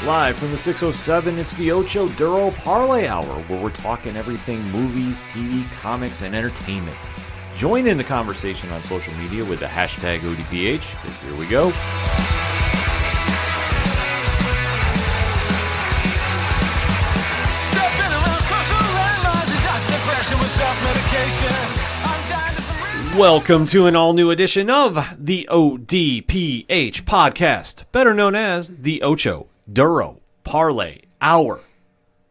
Live from the 607, it's the Ocho Duro Parlay Hour, where we're talking everything movies, TV, comics, and entertainment. Join in the conversation on social media with the hashtag ODPH, because here we go. Welcome to an all-new edition of the ODPH podcast, better known as the Ocho Duro Parlay Hour.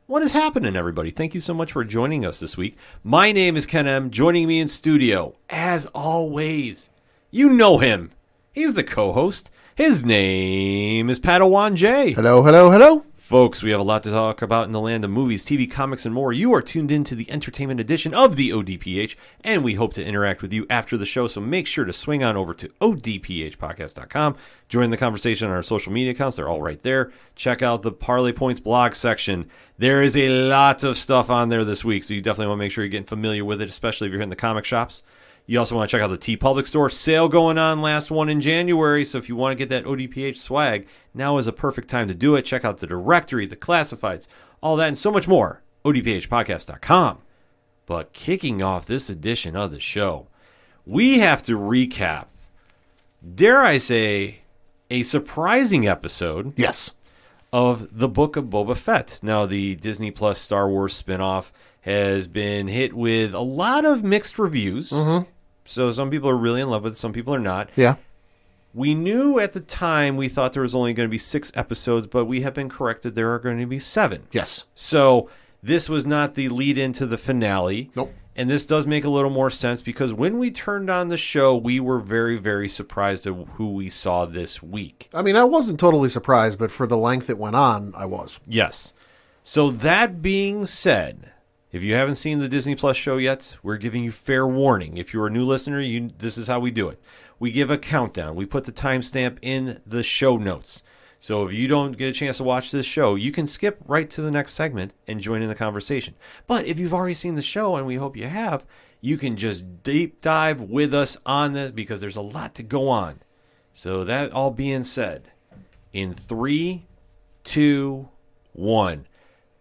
What is happening, everybody? Thank you so much for joining us this week. My name is Ken M. Joining me in studio, as always, you know him. He's the co-host. His name is Padawan J. Hello, hello, hello. Folks, we have a lot to talk about in the land of movies, TV, comics, and more. You are tuned in to the entertainment edition of the ODPH, and we hope to interact with you after the show, so make sure to swing on over to odphpodcast.com. Join the conversation on our social media accounts. They're all right there. Check out the Parlay Points blog section. There is a lot of stuff on there this week, so you definitely want to make sure you're getting familiar with it, especially if you're hitting the comic shops. You also want to check out the TeePublic store. Sale going on, last one in January. So if you want to get that ODPH swag, now is a perfect time to do it. Check out the directory, the classifieds, all that, and so much more. ODPHpodcast.com. But kicking off this edition of the show, we have to recap, dare I say, a surprising episode. Yes. Of the Book of Boba Fett. Now, the Disney Plus Star Wars spinoff has been hit with a lot of mixed reviews. Mm-hmm. So some people are really in love with it, some people are not. Yeah. We knew at the time we thought there was only going to be 6 episodes, but we have been corrected. There are going to be 7. Yes. So this was not the lead into the finale. Nope. And this does make a little more sense because when we turned on the show, we were very, very surprised at who we saw this week. I mean, I wasn't totally surprised, but for the length it went on, I was. Yes. So that being said, if you haven't seen the Disney Plus show yet, we're giving you fair warning. If you're a new listener, this is how we do it. We give a countdown. We put the timestamp in the show notes. So if you don't get a chance to watch this show, you can skip right to the next segment and join in the conversation. But if you've already seen the show, and we hope you have, you can just deep dive with us on it because there's a lot to go on. So that all being said, in 3, 2, 1,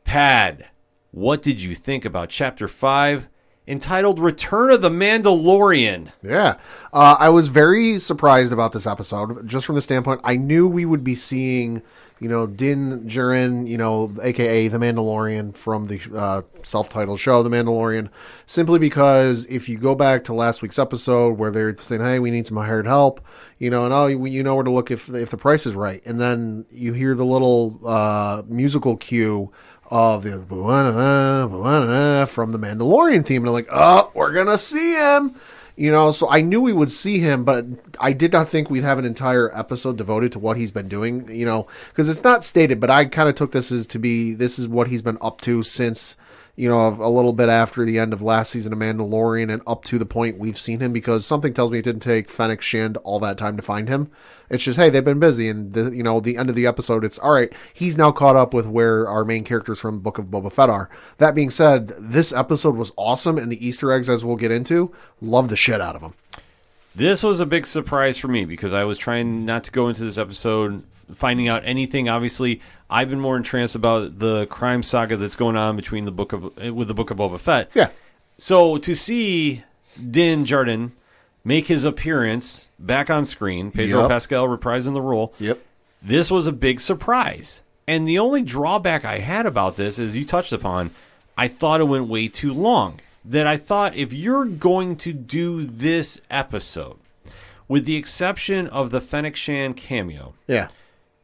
Pad, what did you think about Chapter 5, entitled Return of the Mandalorian? Yeah. I was very surprised about this episode, just from the standpoint, I knew we would be seeing, Din Djarin, a.k.a. The Mandalorian from the self-titled show, The Mandalorian, simply because if you go back to last week's episode where they're saying, hey, we need some hired help, and you know where to look if the price is right. And then you hear the little musical cue of the from the Mandalorian theme, and I'm like, oh, we're gonna see him, so I knew we would see him, but I did not think we'd have an entire episode devoted to what he's been doing, because it's not stated, but I kind of took this as this is what he's been up to since, a little bit after the end of last season of Mandalorian and up to the point we've seen him, because something tells me it didn't take Fennec Shand all that time to find him. It's just, hey, they've been busy, and the end of the episode, it's all right. He's now caught up with where our main characters from Book of Boba Fett are. That being said, this episode was awesome, and the Easter eggs, as we'll get into, love the shit out of them. This was a big surprise for me because I was trying not to go into this episode finding out anything. Obviously, I've been more entranced about the crime saga that's going on between the Book of Boba Fett. Yeah. So to see Din Djarin make his appearance back on screen, Pedro Pascal reprising the role. Yep. This was a big surprise. And the only drawback I had about this, as you touched upon, I thought it went way too long. That I thought if you're going to do this episode, with the exception of the Fennec Shand cameo,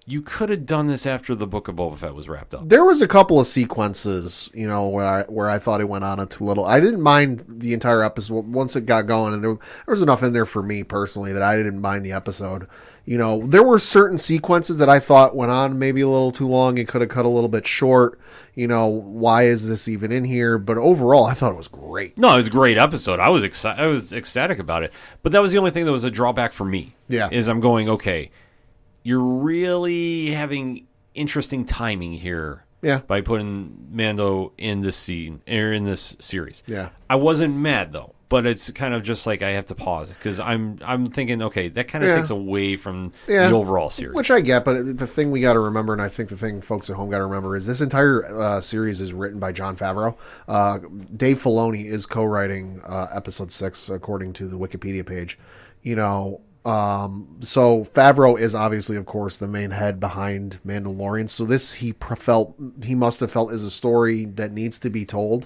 you could have done this after the Book of Boba Fett was wrapped up. There was a couple of sequences, where I thought it went on too little. I didn't mind the entire episode once it got going, and there was enough in there for me personally that I didn't mind the episode. There were certain sequences that I thought went on maybe a little too long and could have cut a little bit short. Why is this even in here? But overall, I thought it was great. No, it was a great episode. I was ecstatic about it. But that was the only thing that was a drawback for me. Yeah. Is I'm going, okay, you're really having interesting timing here. Yeah. By putting Mando in this scene or in this series. Yeah. I wasn't mad though. but it's kind of just like I have to pause because I'm thinking, okay, that kind of takes away from the overall series. Which I get, but the thing we got to remember, and I think the thing folks at home got to remember, is this entire series is written by Jon Favreau. Dave Filoni is co-writing episode 6, according to the Wikipedia page. So Favreau is obviously, of course, the main head behind Mandalorian. So this he must have felt is a story that needs to be told.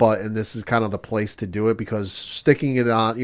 And this is kind of the place to do it, because sticking it on,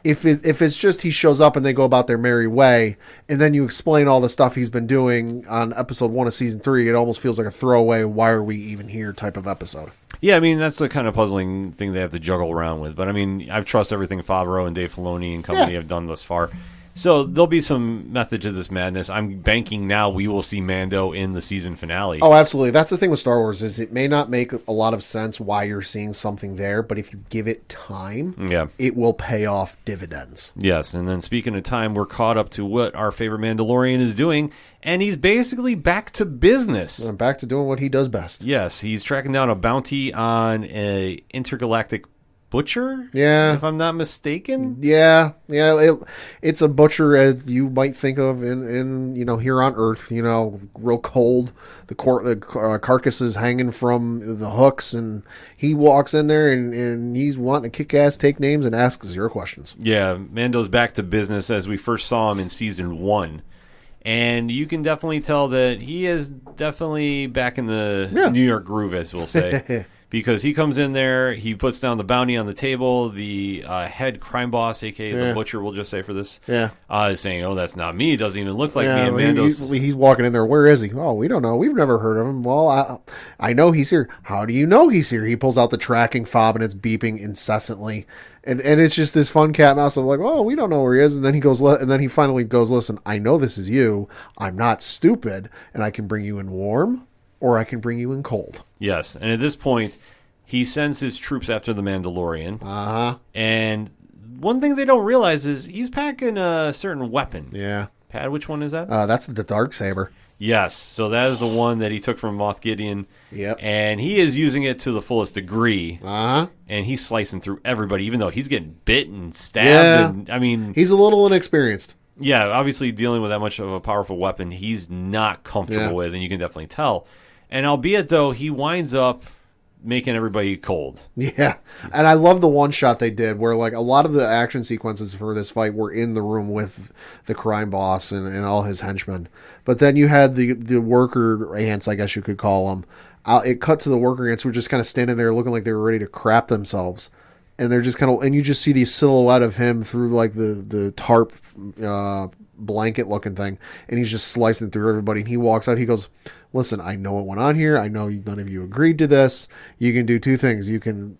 if it's just he shows up and they go about their merry way, and then you explain all the stuff he's been doing on episode 1 of season 3, it almost feels like a throwaway, why are we even here type of episode. Yeah, I mean, that's the kind of puzzling thing they have to juggle around with. But I mean, I trust everything Favreau and Dave Filoni and company have done thus far. So there'll be some method to this madness. I'm banking now we will see Mando in the season finale. Oh, absolutely. That's the thing with Star Wars, is it may not make a lot of sense why you're seeing something there, but if you give it time, it will pay off dividends. Yes, and then speaking of time, we're caught up to what our favorite Mandalorian is doing, and he's basically back to business. Back to doing what he does best. Yes, he's tracking down a bounty on an intergalactic butcher, if I'm not mistaken. It's a butcher as you might think of in here on Earth, real cold, the carcasses hanging from the hooks, and he walks in there and he's wanting to kick ass, take names, and ask 0 questions. Mando's back to business as we first saw him in season 1, and you can definitely tell that he is definitely back in the New York groove, as we'll say. Because he comes in there, he puts down the bounty on the table. The head crime boss, a.k.a. the butcher, we'll just say for this, is saying, "Oh, that's not me. It doesn't even look like me." And Mando's... he's walking in there. Where is he? Oh, we don't know. We've never heard of him. Well, I know he's here. How do you know he's here? He pulls out the tracking fob and it's beeping incessantly, and it's just this fun cat mouse. I'm like, oh, we don't know where he is. And then he goes, and then he finally goes, "Listen, I know this is you. I'm not stupid, and I can bring you in warm, or I can bring you in cold." Yes, and at this point, he sends his troops after the Mandalorian. And one thing they don't realize is he's packing a certain weapon. Yeah. Pat, which one is that? That's the Darksaber. Yes, so that is the one that he took from Moff Gideon. Yep. And he is using it to the fullest degree. And he's slicing through everybody, even though he's getting bit and stabbed. Yeah. And, I mean, he's a little inexperienced. Yeah, obviously dealing with that much of a powerful weapon, he's not comfortable with, and you can definitely tell. And albeit, though, he winds up making everybody cold. Yeah. And I love the one shot they did where, like, a lot of the action sequences for this fight were in the room with the crime boss and all his henchmen. But then you had the worker ants, I guess you could call them. It cut to the worker ants who were just kind of standing there looking like they were ready to crap themselves. And they're just kind of, and you just see the silhouette of him through, like, the tarp blanket looking thing, and he's just slicing through everybody. And he walks out, he goes, "Listen, I know what went on here. I know none of you agreed to this. You can do 2 things. You can,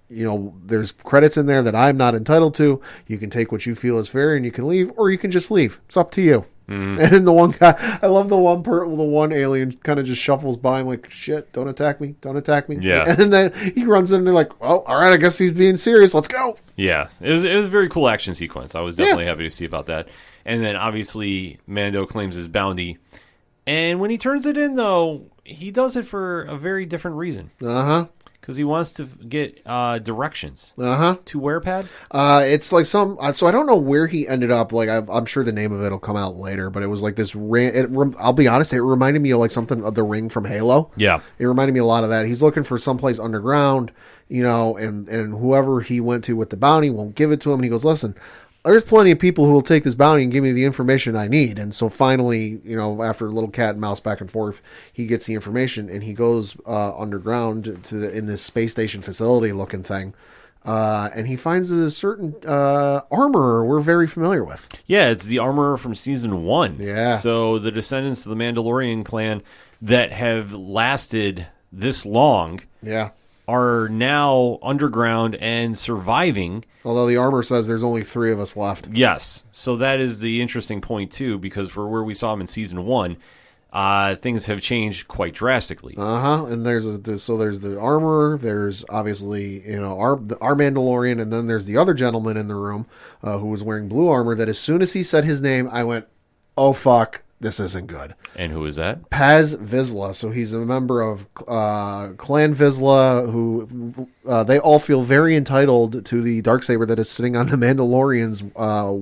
there's credits in there that I'm not entitled to. You can take what you feel is fair and you can leave, or you can just leave. It's up to you." And the one guy, I love the one alien kind of just shuffles by. I'm like, "Shit, don't attack me. Don't attack me." Yeah. And then he runs in and they're like, "Oh, all right, I guess he's being serious. Let's go." Yeah. It was a very cool action sequence. I was definitely happy to see about that. And then obviously Mando claims his bounty. And when he turns it in, though, he does it for a very different reason. Because he wants to get directions. To where, Pad? It's like some... So I don't know where he ended up. Like, I'm sure the name of it will come out later. But it was like this... I'll be honest, it reminded me of like something of the ring from Halo. Yeah. It reminded me a lot of that. He's looking for someplace underground, and whoever he went to with the bounty won't give it to him. And he goes, "Listen, there's plenty of people who will take this bounty and give me the information I need." And so finally, after a little cat and mouse back and forth, he gets the information and he goes underground in this space station facility looking thing. And he finds a certain armorer we're very familiar with. Yeah, it's the armorer from season 1. Yeah. So the descendants of the Mandalorian clan that have lasted this long are now underground and surviving. Although the armor says there's only 3 of us left. Yes. So that is the interesting point, too, because for where we saw him in season 1, things have changed quite drastically. And there's the armorer, there's obviously, our Mandalorian, and then there's the other gentleman in the room who was wearing blue armor that as soon as he said his name, I went, "Oh, fuck. this isn't good. And who is that? Paz Vizsla. So he's a member of Clan Vizsla, who they all feel very entitled to the Darksaber that is sitting on the Mandalorian's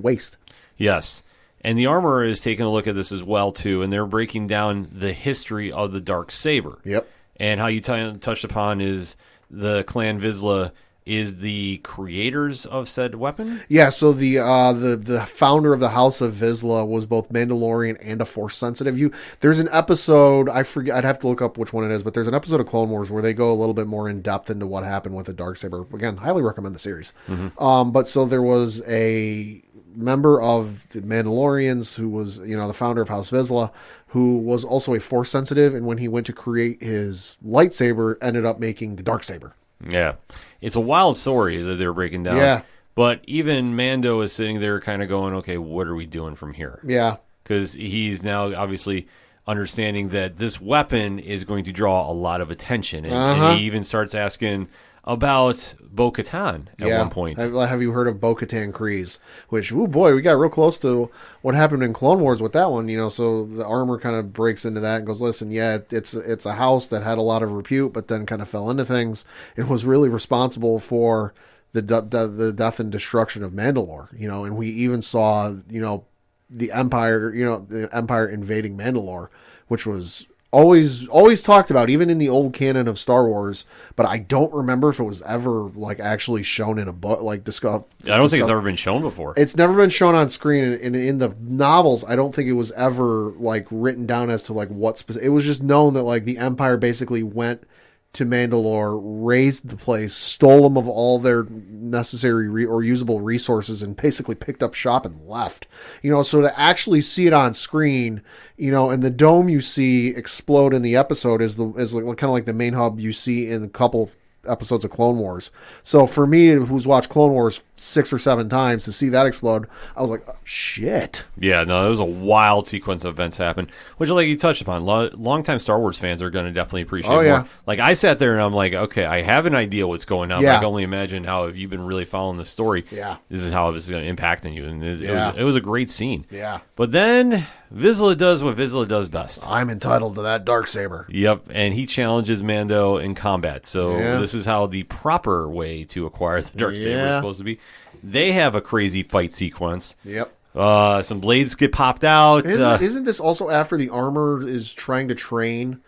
waist. Yes. And the Armorer is taking a look at this as well, too, and they're breaking down the history of the Darksaber. Yep. And how you touched upon is the Clan Vizsla is the creators of said weapon? Yeah, so the founder of the House of Vizsla was both Mandalorian and a Force sensitive. There's an episode, I forget, I'd have to look up which one it is, but there's an episode of Clone Wars where they go a little bit more in depth into what happened with the Darksaber. Again, highly recommend the series. Mm-hmm. But so there was a member of the Mandalorians who was, the founder of House Vizsla, who was also a Force sensitive, and when he went to create his lightsaber, ended up making the Darksaber. Yeah. It's a wild story that they're breaking down. Yeah. But even Mando is sitting there kind of going, okay, what are we doing from here? Yeah. Because he's now obviously understanding that this weapon is going to draw a lot of attention. And he even starts asking about Bo-Katan at one point. Have you heard of Bo-Katan Kryze? Which, oh boy, we got real close to what happened in Clone Wars with that one. So the Armor kind of breaks into that and goes, listen, yeah, it's a house that had a lot of repute, but then kind of fell into things. It was really responsible for the death and destruction of Mandalore. And we even saw, the Empire invading Mandalore, which was always talked about, even in the old canon of Star Wars, but I don't remember if it was ever actually shown in a book, discussed. I don't think it's ever been shown before. It's never been shown on screen, and in the novels, I don't think it was ever written down as to what specific. It was just known that the Empire basically went to Mandalore, raised the place, stole them of all their necessary or usable resources, and basically picked up shop and left. So to actually see it on screen, and the dome you see explode in the episode is kind of like the main hub you see in a couple episodes of Clone Wars. So for me, who's watched Clone Wars 6 or 7 times, to see that explode, I was like, oh, shit. Yeah, no, there was a wild sequence of events happen, which, like you touched upon, longtime Star Wars fans are going to definitely appreciate more. I sat there and I'm like, okay, I have an idea what's going on. Yeah. I can only imagine how, if you've been really following the story, this is how it's going to impact on you. And it was a great scene. Yeah. But then Vizsla does what Vizsla does best. I'm entitled to that Darksaber. Yep, and he challenges Mando in combat. So this is how the proper way to acquire the Darksaber is supposed to be. They have a crazy fight sequence. Yep. Some blades get popped out. Isn't this also after the Armor is trying to train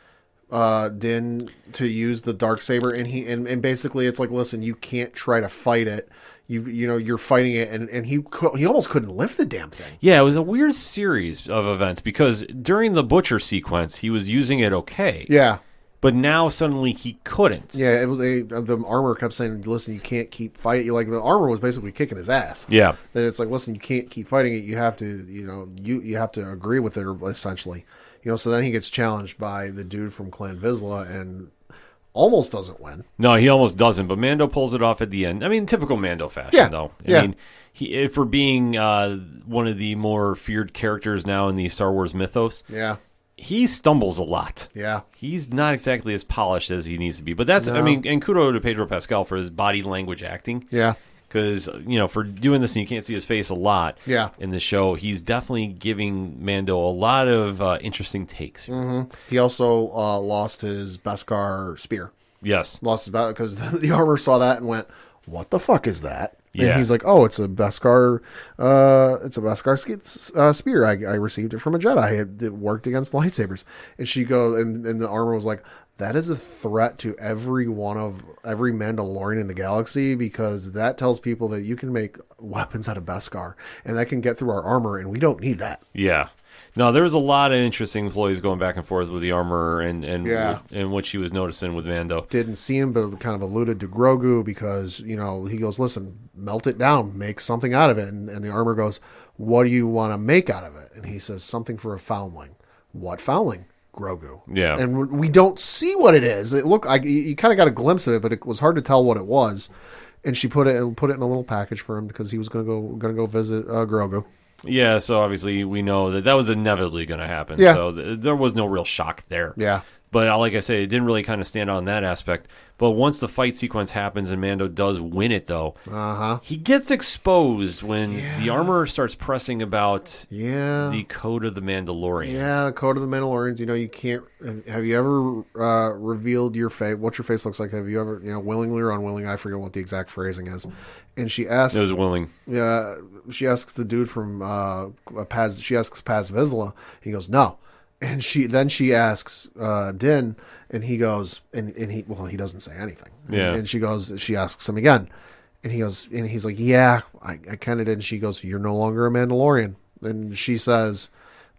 Din to use the Darksaber, and basically it's like, listen, you can't try to fight it. You're fighting it, and he almost couldn't lift the damn thing. Yeah, it was a weird series of events because during the Butcher sequence, he was using it okay. Yeah. But now suddenly he couldn't. Yeah, it was the Armor kept saying, listen, you can't keep fighting. The Armor was basically kicking his ass. Yeah. Then it's like, listen, you can't keep fighting it. You have to, you have to agree with it, essentially. So then he gets challenged by the dude from Clan Vizsla and almost doesn't win. No, he almost doesn't, but Mando pulls it off at the end. I mean, typical Mando fashion, though. I mean, he, for being one of the more feared characters now in the Star Wars mythos, he stumbles a lot. Yeah. He's not exactly as polished as he needs to be. But that's, I mean, and kudos to Pedro Pascal for his body language acting. Yeah. Because, for doing this and you can't see his face a lot in the show, he's definitely giving Mando a lot of interesting takes. Mm-hmm. He also lost his Beskar spear. Yes. Lost his battle because the Armor saw that and went, what the fuck is that? Yeah. And he's like, oh, it's a Beskar spear. I received it from a Jedi. It worked against lightsabers. And she goes, and the Armor was like, that is a threat to every Mandalorian in the galaxy, because that tells people that you can make weapons out of Beskar, and that can get through our armor, and we don't need that. Yeah. No, there was a lot of interesting employees going back and forth with the Armor and what she was noticing with Mando. Didn't see him, but kind of alluded to Grogu because, he goes, listen, melt it down, make something out of it. And the Armor goes, what do you want to make out of it? And he says, something for a foundling. What foundling? Grogu. Yeah. And we don't see what it is. You kind of got a glimpse of it, but it was hard to tell what it was. And she put it in a little package for him because he was going to go visit Grogu. Yeah, so obviously we know that was inevitably going to happen. Yeah. So there was no real shock there. Yeah. But like I say, it didn't really kind of stand out in that aspect. But once the fight sequence happens and Mando does win it, though, he gets exposed when the armor starts pressing about the code of the Mandalorians. Yeah, the code of the Mandalorians. You know, you can't. Have you ever revealed your face? What your face looks like? Have you ever, willingly or unwillingly? I forget what the exact phrasing is. And she asks. It was willing. Yeah, she asks the dude from Paz. She asks Paz Vizsla. He goes, no. And she asks Din, and he goes, and he doesn't say anything. Yeah. And she asks him again, and he goes, and he's like, yeah, I kind of did. And she goes, you're no longer a Mandalorian. And she says,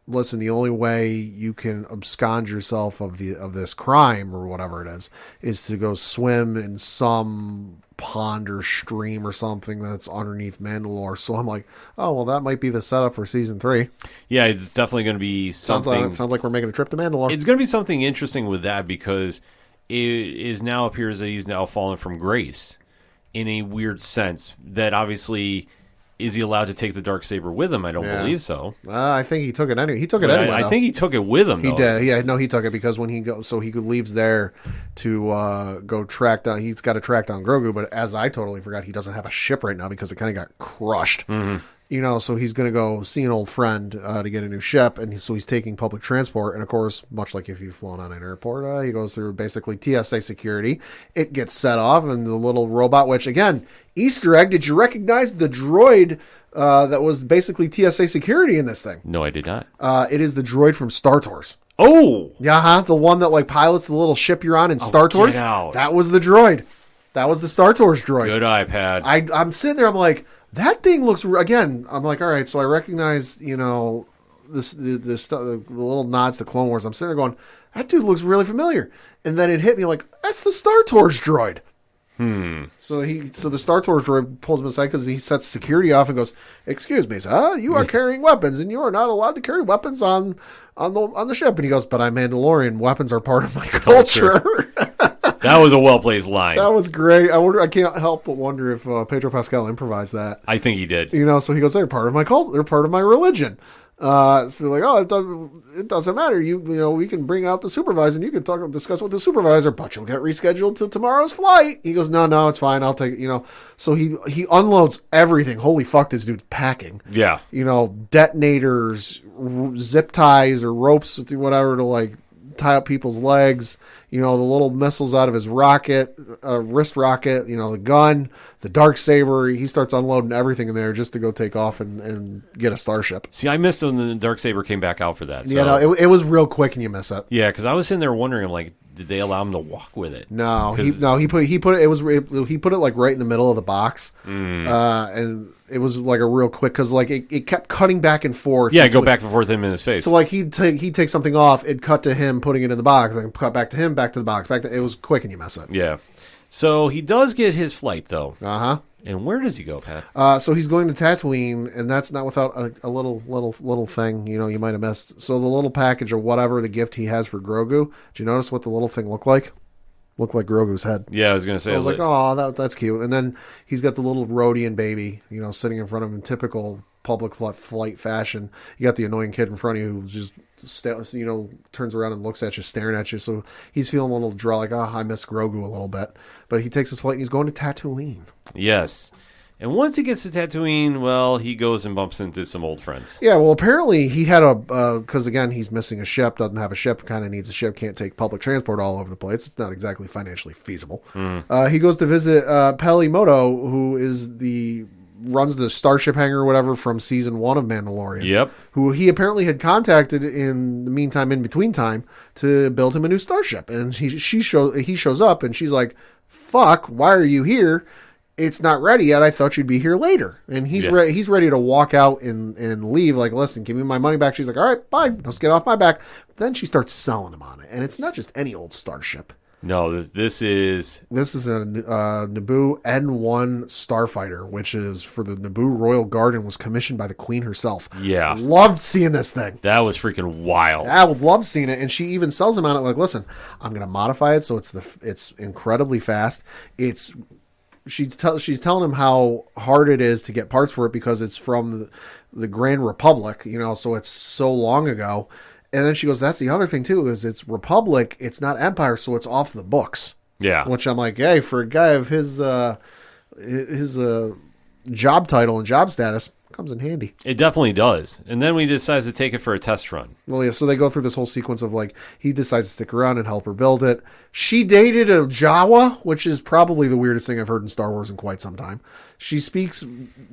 listen, the only way you can abscond yourself of this crime or whatever it is to go swim in some pond or stream or something that's underneath Mandalore. So I'm like, oh, well, that might be the setup for season 3. Yeah, it's definitely going to be something. Sounds like we're making a trip to Mandalore. It's going to be something interesting with that because it now appears that he's now fallen from grace in a weird sense. That obviously, is he allowed to take the Darksaber with him? I don't believe so. I think he took it anyway. He took it anyway. I think he took it with him. He did. Yeah, no, he took it because when he goes, so he leaves there to go track down. He's got to track down Grogu, but as I totally forgot, he doesn't have a ship right now because it kind of got crushed. Mm-hmm. So he's going to go see an old friend to get a new ship, and so he's taking public transport. And of course, much like if you've flown on an airport, he goes through basically TSA security. It gets set off, and the little robot, which again, Easter egg. Did you recognize the droid that was basically TSA security in this thing? No, I did not. It is the droid from Star Tours. Oh, yeah, the one that like pilots the little ship you're on in Star Tours. Get out. That was the droid. That was the Star Tours droid. Good iPad. I'm sitting there. I'm like, that thing looks. Again, I'm like, all right. So I recognize, the little nods to Clone Wars. I'm sitting there going, that dude looks really familiar. And then it hit me like, that's the Star Tours droid. So the Star Tours droid pulls him aside because he sets security off and goes, "Excuse me, sir, you are carrying weapons, and you are not allowed to carry weapons on the ship." And he goes, "But I'm Mandalorian. Weapons are part of my culture." That was a well-placed line. That was great. I can't help but wonder if Pedro Pascal improvised that. I think he did. So he goes, "They're part of my cult. They're part of my religion." So they're like, "Oh, it doesn't matter. We can bring out the supervisor and you can discuss with the supervisor, but you'll get rescheduled to tomorrow's flight." He goes, "No, it's fine. I'll take it." So he unloads everything. Holy fuck, this dude's packing. Yeah. Detonators, zip ties or ropes, whatever to like tie up people's legs. The little missiles out of his wrist rocket, the gun, the Darksaber. He starts unloading everything in there just to go take off and get a starship. See, I missed when the Darksaber came back out for that. So. Yeah, no, it was real quick and you miss it. Yeah, because I was sitting there wondering, I'm like, did they allow him to walk with it? No, he put it like right in the middle of the box, and it was like a real quick because like it kept cutting back and forth. Yeah, go back and forth him in his face. So like he'd take something off, it'd cut to him putting it in the box, then cut back to him, back to the box, it was quick and you mess it. Yeah. So he does get his flight though. And where does he go, Pat? So he's going to Tatooine, and that's not without a little thing, you might have missed. So the little package or whatever the gift he has for Grogu. Did you notice what the little thing looked like? Looked like Grogu's head. Yeah, I was going to say. I was like, oh, that's cute. And then he's got the little Rodian baby, sitting in front of him in typical public flight fashion. You got the annoying kid in front of you who just turns around and looks at you, staring at you. So he's feeling a little dry, like, I miss Grogu a little bit. But he takes his flight and he's going to Tatooine. Yes. And once he gets to Tatooine, well, he goes and bumps into some old friends. Yeah, well, apparently he had because again, he's missing a ship, doesn't have a ship, kind of needs a ship, can't take public transport all over the place. It's not exactly financially feasible. He goes to visit Peli Motto, who runs the starship hangar or whatever from season 1 of Mandalorian. Yep. Who he apparently had contacted in the meantime, in between time, to build him a new starship. And he shows up and she's like, "Fuck, why are you here? It's not ready yet. I thought you'd be here later." And he's ready to walk out and leave. Like, "Listen, give me my money back." She's like, "All right, bye. Let's get off my back." But then she starts selling him on it. And it's not just any old starship. No, this is a Naboo N1 starfighter, which is for the Naboo Royal Guard and was commissioned by the Queen herself. Yeah. Loved seeing this thing. That was freaking wild. I would love seeing it. And she even sells him on it like, "Listen, I'm going to modify it so it's incredibly fast. She's telling him how hard it is to get parts for it because it's from the Grand Republic, so it's so long ago. And then she goes, that's the other thing, too, is it's Republic. It's not Empire, so it's off the books. Yeah. Which I'm like, hey, for a guy of his job title and job status, comes in handy. It definitely does. And then we decides to take it for a test run. Well, yeah, so they go through this whole sequence of, like, he decides to stick around and help her build it. She dated a Jawa, which is probably the weirdest thing I've heard in Star Wars in quite some time. She speaks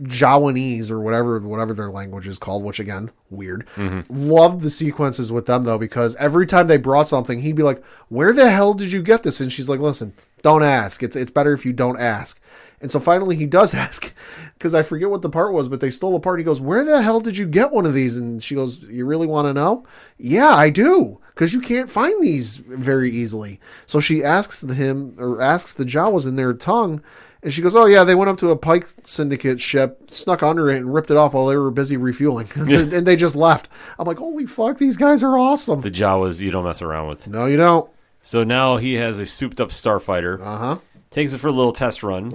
Jawanese or whatever their language is called, which, again, weird. Loved the sequences with them, though, because every time they brought something, he'd be like, where the hell did you get this? And she's like, listen, don't ask. It's better if you don't ask. And so finally he does ask, because I forget what the part was, but they stole a part. He goes, where the hell did you get one of these? And she goes, you really want to know? Yeah, I do, because you can't find these very easily. So she asks the Jawas in their tongue, and she goes, oh yeah, they went up to a Pike Syndicate ship, snuck under it, and ripped it off while they were busy refueling. And they just left. I'm like, holy fuck, these guys are awesome. The Jawas you don't mess around with. No, you don't. So now he has a souped up starfighter. Takes it for a little test run.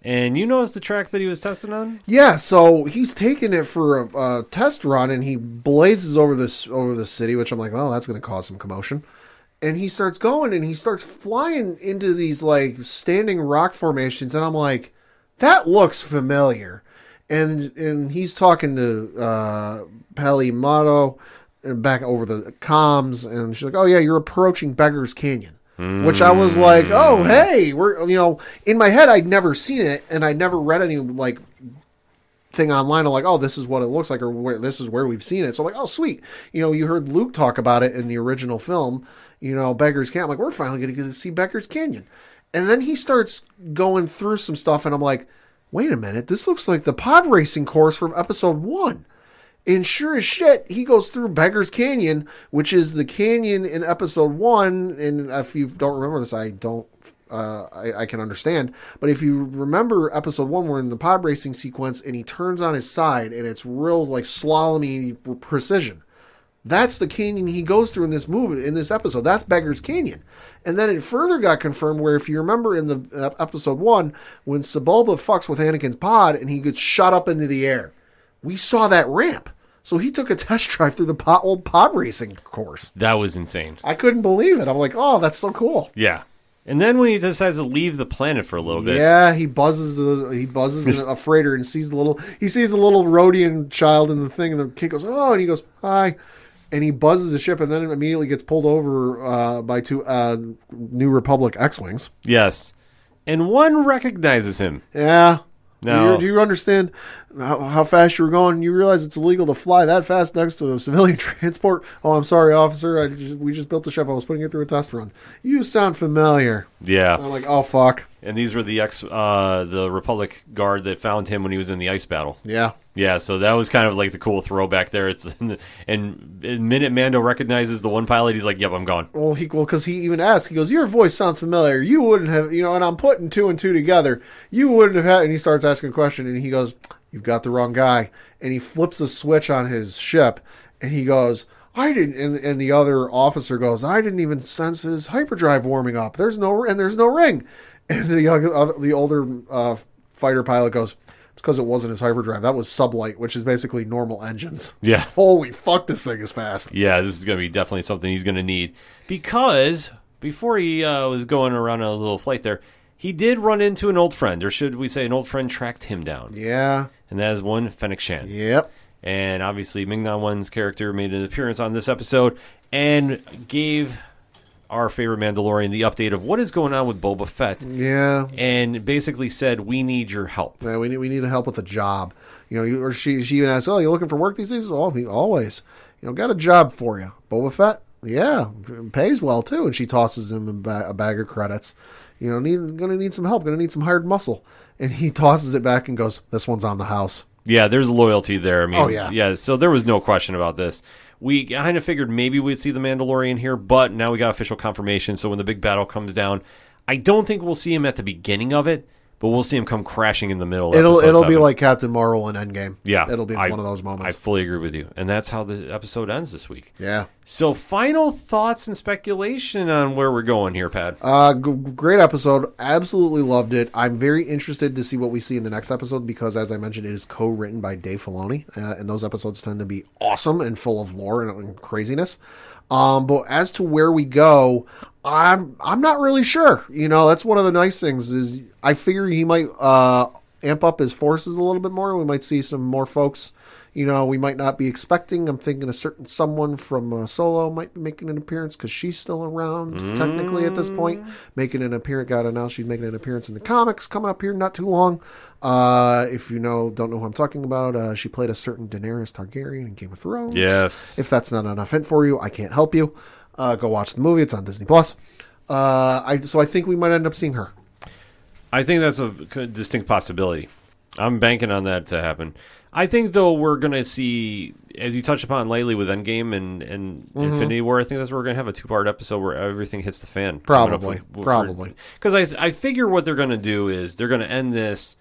And you noticed the track that he was testing on? Yeah, so he's taking it for a test run, and he blazes over the city, which I'm like, well, that's going to cause some commotion. And he starts going, and he starts flying into these, like, standing rock formations, and I'm like, that looks familiar. And he's talking to Palimato back over the comms, and she's like, oh, yeah, you're approaching Beggar's Canyon. Which I was like, oh, hey, we're, in my head, I'd never seen it, and I'd never read any, like, thing online of like, oh, this is what it looks like, or this is where we've seen it. So I'm like, oh, sweet. You heard Luke talk about it in the original film, Beggar's Canyon. I'm like, we're finally going to see Beggar's Canyon. And then he starts going through some stuff, and I'm like, wait a minute, this looks like the pod racing course from episode 1. And sure as shit, he goes through Beggar's Canyon, which is the canyon in episode 1. And if you don't remember this, I can understand. But if you remember episode 1, we're in the pod racing sequence, and he turns on his side, and it's real like slalomy precision. That's the canyon he goes through in this episode. That's Beggar's Canyon. And then it further got confirmed where, if you remember in the episode 1, when Sebulba fucks with Anakin's pod and he gets shot up into the air, we saw that ramp. So he took a test drive through the old pod racing course. That was insane. I couldn't believe it. I'm like, oh, that's so cool. Yeah. And then when he decides to leave the planet for a little bit. Yeah, he buzzes a freighter and sees the little Rhodian child in the thing, and the kid goes, oh, and he goes, hi. And he buzzes the ship, and then immediately gets pulled over by 2 New Republic X-Wings. Yes. And one recognizes him. Yeah. No. Do you understand how fast you were going? You realize it's illegal to fly that fast next to a civilian transport? Oh, I'm sorry, officer. We just built the ship. I was putting it through a test run. You sound familiar. Yeah. And I'm like, oh, fuck. And these were the Republic Guard that found him when he was in the ice battle. Yeah. Yeah, so that was kind of like the cool throwback there. And the minute Mando recognizes the one pilot, he's like, yep, I'm gone. Well, because he even asked, he goes, your voice sounds familiar. You wouldn't have, and I'm putting 2 and 2 together. You wouldn't have had, and he starts asking a question, and he goes, you've got the wrong guy. And he flips a switch on his ship, and he goes, I didn't, and the other officer goes, I didn't even sense his hyperdrive warming up. There's no ring. And the older fighter pilot goes, it's because it wasn't his hyperdrive. That was sublight, which is basically normal engines. Yeah. Holy fuck, this thing is fast. Yeah, this is going to be definitely something he's going to need. Because before he was going around a little flight there, he did run into an old friend, or should we say an old friend tracked him down. Yeah. And that is one Fennec Shan. Yep. And obviously Ming-Na Wen's character made an appearance on this episode and gave our favorite Mandalorian the update of what is going on with Boba Fett. Yeah. And basically said, we need your help. Yeah, we need help with a job. Or she even asks, oh, you looking for work these days? Oh, always. Got a job for you. Boba Fett? Yeah. Pays well, too. And she tosses him a bag of credits. Gonna need some help. Gonna need some hired muscle. And he tosses it back and goes, this one's on the house. Yeah, there's loyalty there. I mean, oh, yeah. Yeah, so there was no question about this. We kind of figured maybe we'd see the Mandalorian here, but now we got official confirmation. So when the big battle comes down, I don't think we'll see him at the beginning of it, But we'll see him come crashing in the middle. It'll be like Captain Marvel in Endgame. Yeah. It'll be one of those moments. I fully agree with you. And that's how the episode ends this week. Yeah. So final thoughts and speculation on where we're going here, Pat. Great episode. Absolutely loved it. I'm very interested to see what we see in the next episode because, as I mentioned, it is co-written by Dave Filoni. And those episodes tend to be awesome and full of lore and craziness. But as to where we go, I'm not really sure. That's one of the nice things is I figure he might amp up his forces a little bit more. We might see some more folks, we might not be expecting. I'm thinking a certain someone from Solo might be making an appearance because she's still around technically at this point, making an appearance. Got announced she's making an appearance in the comics coming up here not too long. If don't know who I'm talking about, she played a certain Daenerys Targaryen in Game of Thrones. Yes. If that's not enough hint for you, I can't help you. Go watch the movie. It's on Disney Plus. So I think we might end up seeing her. I think that's a distinct possibility. I'm banking on that to happen. I think, though, we're going to see, as you touched upon lately with Endgame and Infinity War, I think that's where we're going to have a 2-part episode where everything hits the fan. Probably. Because I figure what they're going to do is they're going to end this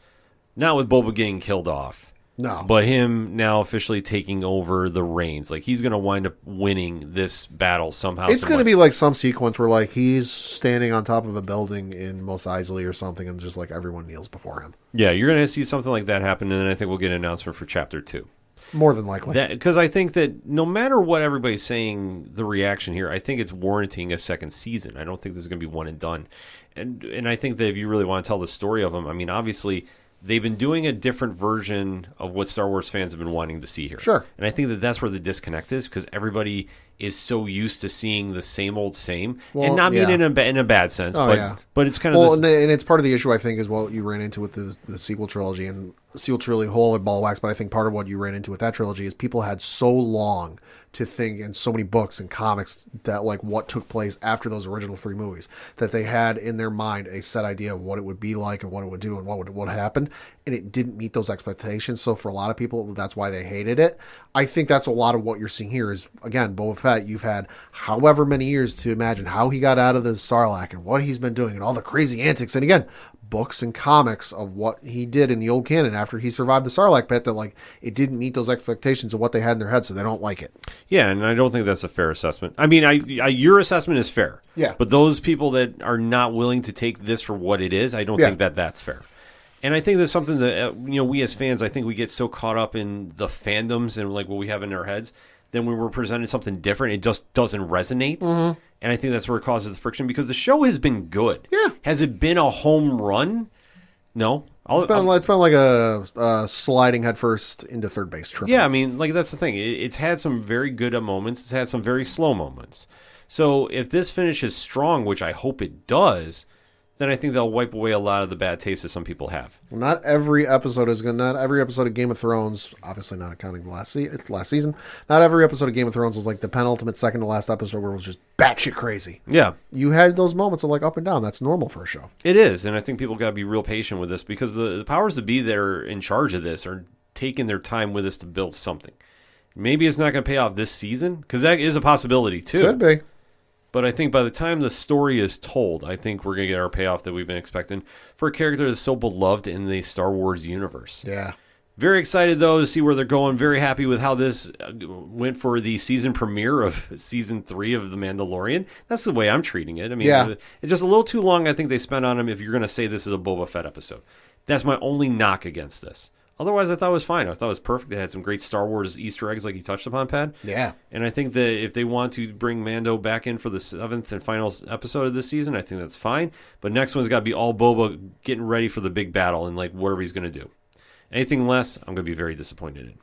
not with Boba getting killed off. No. But him now officially taking over the reins. Like, he's going to wind up winning this battle somehow. It's going to be like some sequence where, like, he's standing on top of a building in Mos Eisley or something and just, like, everyone kneels before him. Yeah, you're going to see something like that happen, and then I think we'll get an announcement for Chapter 2. More than likely. Because I think that no matter what everybody's saying, the reaction here, I think it's warranting a second season. I don't think this is going to be one and done. And I think that if you really want to tell the story of them, I mean, obviously they've been doing a different version of what Star Wars fans have been wanting to see here. Sure. And I think that that's where the disconnect is, because everybody is so used to seeing the same old same. Well, and not mean in a bad sense, but it's kind of... Well, and it's part of the issue, I think, is what you ran into with the sequel trilogy. And the sequel trilogy, whole and ball of wax, but I think part of what you ran into with that trilogy is people had so long to think, in so many books and comics, that like what took place after those original 3 movies, that they had in their mind a set idea of what it would be like and what it would do and what happened, and it didn't meet those expectations. So for a lot of people, that's why they hated it. I think that's a lot of what you're seeing here is, again, Boba Fett, you've had however many years to imagine how he got out of the Sarlacc and what he's been doing and all the crazy antics. And again, books and comics of what he did in the old canon after he survived the Sarlacc pit, that like it didn't meet those expectations of what they had in their head, so they don't like it. Yeah, and I don't think that's a fair assessment. I mean, your assessment is fair. Yeah. But those people that are not willing to take this for what it is, I don't think that that's fair. And I think there's something that we as fans, I think we get so caught up in the fandoms and like what we have in our heads, then when we're presented something different, it just doesn't resonate. Mm-hmm. And I think that's where it causes the friction, because the show has been good. Yeah. Has it been a home run? No. It's been like a sliding headfirst into third base trip. Yeah, I mean, like that's the thing. It's had some very good moments. It's had some very slow moments. So if this finishes strong, which I hope it does, then I think they'll wipe away a lot of the bad taste that some people have. Not every episode of Game of Thrones, obviously not accounting the last season, not every episode of Game of Thrones was like the penultimate second to last episode where it was just batshit crazy. Yeah. You had those moments of like up and down. That's normal for a show. It is, and I think people got to be real patient with this, because the powers that be that are in charge of this are taking their time with us to build something. Maybe it's not going to pay off this season, because that is a possibility too. Could be. But I think by the time the story is told, I think we're going to get our payoff that we've been expecting for a character that's so beloved in the Star Wars universe. Yeah. Very excited, though, to see where they're going. Very happy with how this went for the season premiere of Season 3 of The Mandalorian. That's the way I'm treating it. I mean, it's just a little too long, I think, they spent on him if you're going to say this is a Boba Fett episode. That's my only knock against this. Otherwise, I thought it was fine. I thought it was perfect. It had some great Star Wars Easter eggs like you touched upon, Pat. Yeah. And I think that if they want to bring Mando back in for the 7th and final episode of this season, I think that's fine. But next one's got to be all Boba getting ready for the big battle and like whatever he's going to do. Anything less, I'm going to be very disappointed in.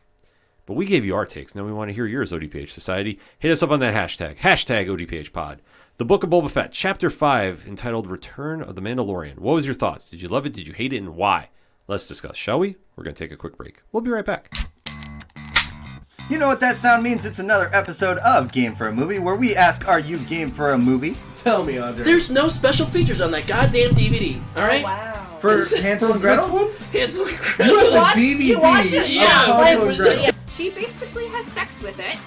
But we gave you our takes. Now we want to hear yours, ODPH Society. Hit us up on that hashtag ODPHpod. The Book of Boba Fett, Chapter 5, entitled Return of the Mandalorian. What was your thoughts? Did you love it? Did you hate it? And why? Let's discuss, shall we? We're going to take a quick break. We'll be right back. You know what that sound means? It's another episode of Game for a Movie, where we ask, are you game for a movie? Tell me, Andre. There's no special features on that goddamn DVD, alright? Oh, wow. For Hansel and Gretel? Hansel and You Gretel. have a DVD You watch it? of Yeah, Hansel and Gretel. She basically has sex with it,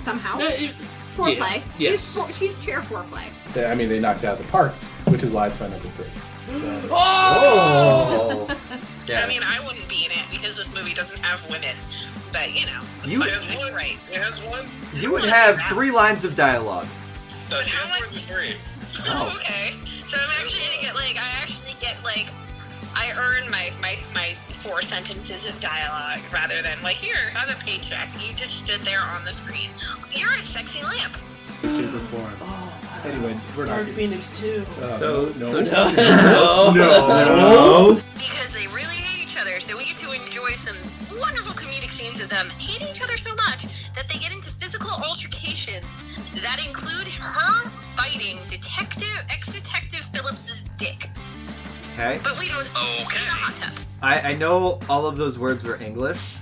somehow. Yeah, Foreplay. yes. She's chair foreplay. I mean, they knocked it out of the park. which is why it's my number 3. So, Oh! Yes. I mean, I wouldn't be in it because this movie doesn't have women. But, you know, it's You- fine. It has one. Right. It has one. You would have 3 lines of dialogue. She how has more much- than 3. Oh. Okay. So I'm actually gonna get, like, I earn my 4 sentences of dialogue rather than, like, here, have a paycheck. You just stood there on the screen. You're a sexy lamp. shape or form. Anyway, we're not. Dark Phoenix 2. No. No. Because they really hate each other, so we get to enjoy some wonderful comedic scenes of them hating each other so much that they get into physical altercations that include her biting ex-detective Phillips's dick. Okay. But we don't in a hot tub. I know all of those words were English,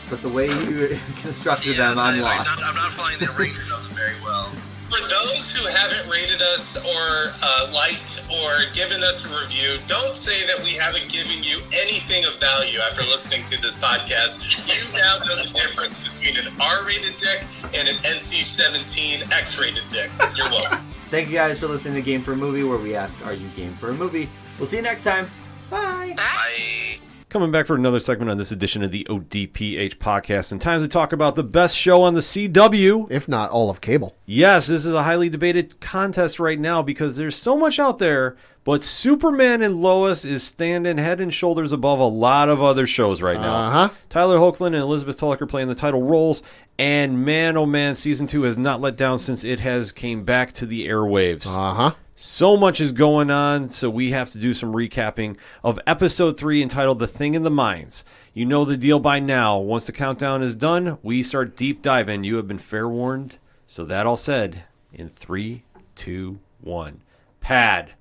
but the way you constructed them, I'm lost. I'm not finding the arrangement of them very well. For those who haven't rated us or liked or given us a review, don't say that we haven't given you anything of value after listening to this podcast. You now know the difference between an R-rated dick and an NC-17 X-rated dick. You're welcome. Thank you guys for listening to Game for a Movie, where we ask, are you game for a movie? We'll see you next time. Bye. Bye. Coming back for another segment on this edition of the ODPH podcast, and time to talk about the best show on the CW. If not all of cable. Yes, this is a highly debated contest right now because there's so much out there, but Superman and Lois is standing head and shoulders above a lot of other shows right now. Uh-huh. Tyler Hoechlin and Elizabeth Tulloch are playing the title roles, and man, oh man, Season 2 has not let down since it has came back to the airwaves. Uh-huh. So much is going on, so we have to do some recapping of Episode 3 entitled The Thing in the Mines. You know the deal by now. Once the countdown is done, we start deep diving. You have been fair warned. So that all said, in 3, 2, 1. Pad,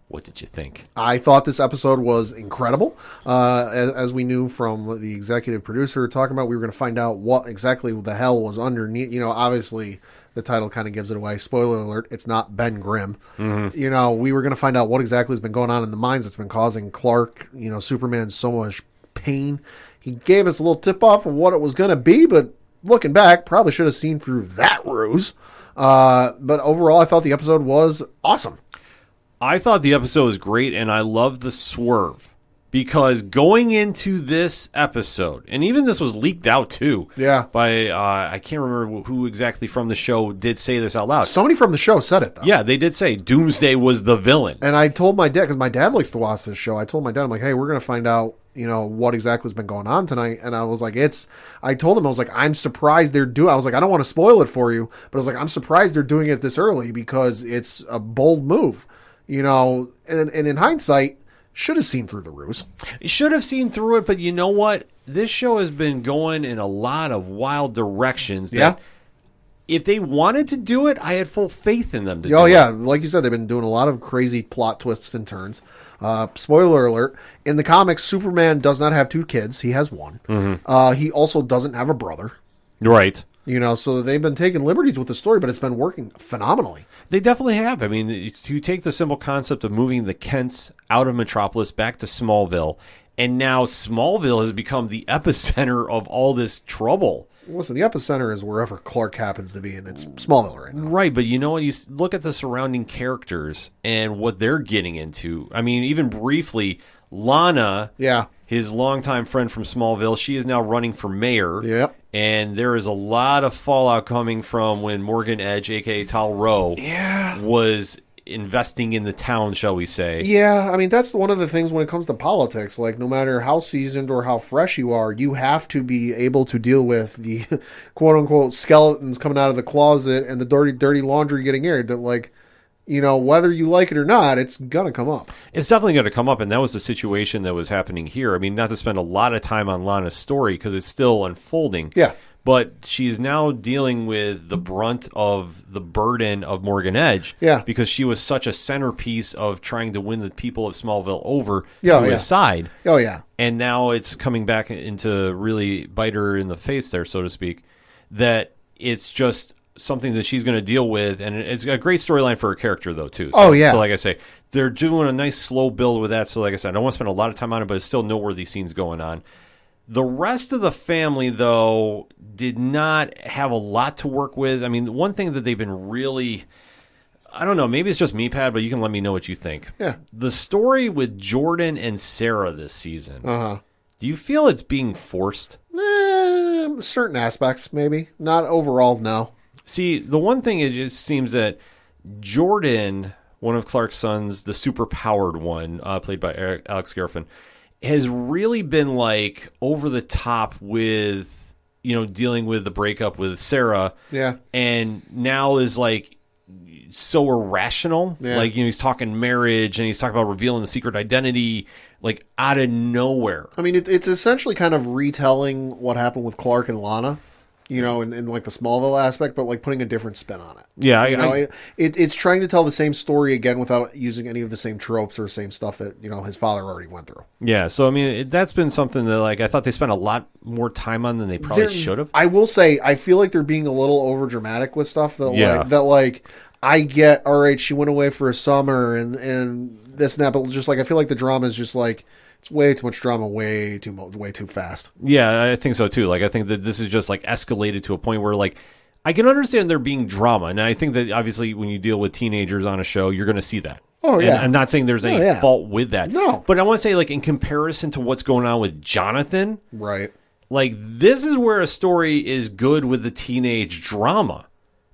what did you think? I thought this episode was incredible. As we knew from the executive producer talking about, we were going to find out what exactly the hell was underneath. You know, obviously the title kind of gives it away. Spoiler alert, it's not Ben Grimm. Mm-hmm. You know, we were going to find out what exactly has been going on in the mines that's been causing Clark, you know, Superman so much pain. He gave us a little tip off of what it was going to be, but looking back, probably should have seen through that ruse. But overall, I thought the episode was awesome. I thought the episode was great, and I loved the swerve. Because going into this episode, and even this was leaked out too, Yeah. by I can't remember who exactly from the show did say this out loud. Somebody from the show said it, though. Yeah, they did say Doomsday was the villain. And I told my dad, because my dad likes to watch this show, I told my dad, I'm like, hey, we're going to find out, you know, what exactly has been going on tonight. And I was like, I told him, I was like, I'm surprised they're doing, I was like, I don't want to spoil it for you, but I was like, I'm surprised they're doing it this early because it's a bold move, you know, and in hindsight, should have seen through the ruse. Should have seen through it, but you know what? This show has been going in a lot of wild directions. That Yeah. If they wanted to do it, I had full faith in them to do Oh, it. yeah. Like you said, they've been doing a lot of crazy plot twists and turns. Spoiler alert. In the comics, Superman does not have 2 kids. He has 1. Mm-hmm. He also doesn't have a brother. Right. You know, so they've been taking liberties with the story, but it's been working phenomenally. They definitely have. I mean, to take the simple concept of moving the Kents out of Metropolis back to Smallville, and now Smallville has become the epicenter of all this trouble. Listen, the epicenter is wherever Clark happens to be, and it's Smallville right now. Right, but you know what? You look at the surrounding characters and what they're getting into. I mean, even briefly, Lana, Yeah. his longtime friend from Smallville, she is now running for mayor. Yep. And there is a lot of fallout coming from when Morgan Edge, a.k.a. Tal Rowe, was investing in the town, shall we say. Yeah, I mean, that's one of the things when it comes to politics. Like, no matter how seasoned or how fresh you are, you have to be able to deal with the quote-unquote skeletons coming out of the closet and the dirty laundry getting aired. That, like, you know, whether you like it or not, it's going to come up. It's definitely going to come up, and that was the situation that was happening here. I mean, not to spend a lot of time on Lana's story because it's still unfolding. Yeah. But she is now dealing with the brunt of the burden of Morgan Edge. Yeah. Because she was such a centerpiece of trying to win the people of Smallville over Yeah, to yeah. his side. Oh, yeah. And now it's coming back into really bite her in the face there, so to speak, that it's just something that she's going to deal with. And it's a great storyline for her character, though, too. So, Oh, yeah. So, like I say, they're doing a nice slow build with that. So, like I said, I don't want to spend a lot of time on it, but it's still noteworthy scenes going on. The rest of the family, though, did not have a lot to work with. I mean, one thing that they've been really I don't know. Maybe it's just me, Pat, but you can let me know what you think. Yeah. The story with Jordan and Sarah this season. Uh-huh. Do you feel it's being forced? Certain aspects, maybe. Not overall, no. See, the one thing, it just seems that Jordan, one of Clark's sons, the super-powered one, played by Alex Garfin, has really been, like, over the top with, dealing with the breakup with Sarah. Yeah. And now is, like, so irrational. Yeah. Like, he's talking marriage, and he's talking about revealing the secret identity, like, out of nowhere. I mean, it's essentially kind of retelling what happened with Clark and Lana, in like the Smallville aspect, but like putting a different spin on it. Yeah, it's trying to tell the same story again without using any of the same tropes or same stuff that his father already went through. Yeah, so I mean, that's been something that like I thought they spent a lot more time on than they probably should have. I will say, I feel like they're being a little over dramatic with stuff that I get. All right, she went away for a summer and this and that, but just like I feel like the drama is just like. It's way too much drama, way too fast. Yeah, I think so too. Like, I think that this is just like escalated to a point where like I can understand there being drama, and I think that obviously when you deal with teenagers on a show, you're going to see that. Oh yeah, and I'm not saying there's any fault with that. No, but I want to say like in comparison to what's going on with Jonathan, right? Like this is where a story is good with the teenage drama,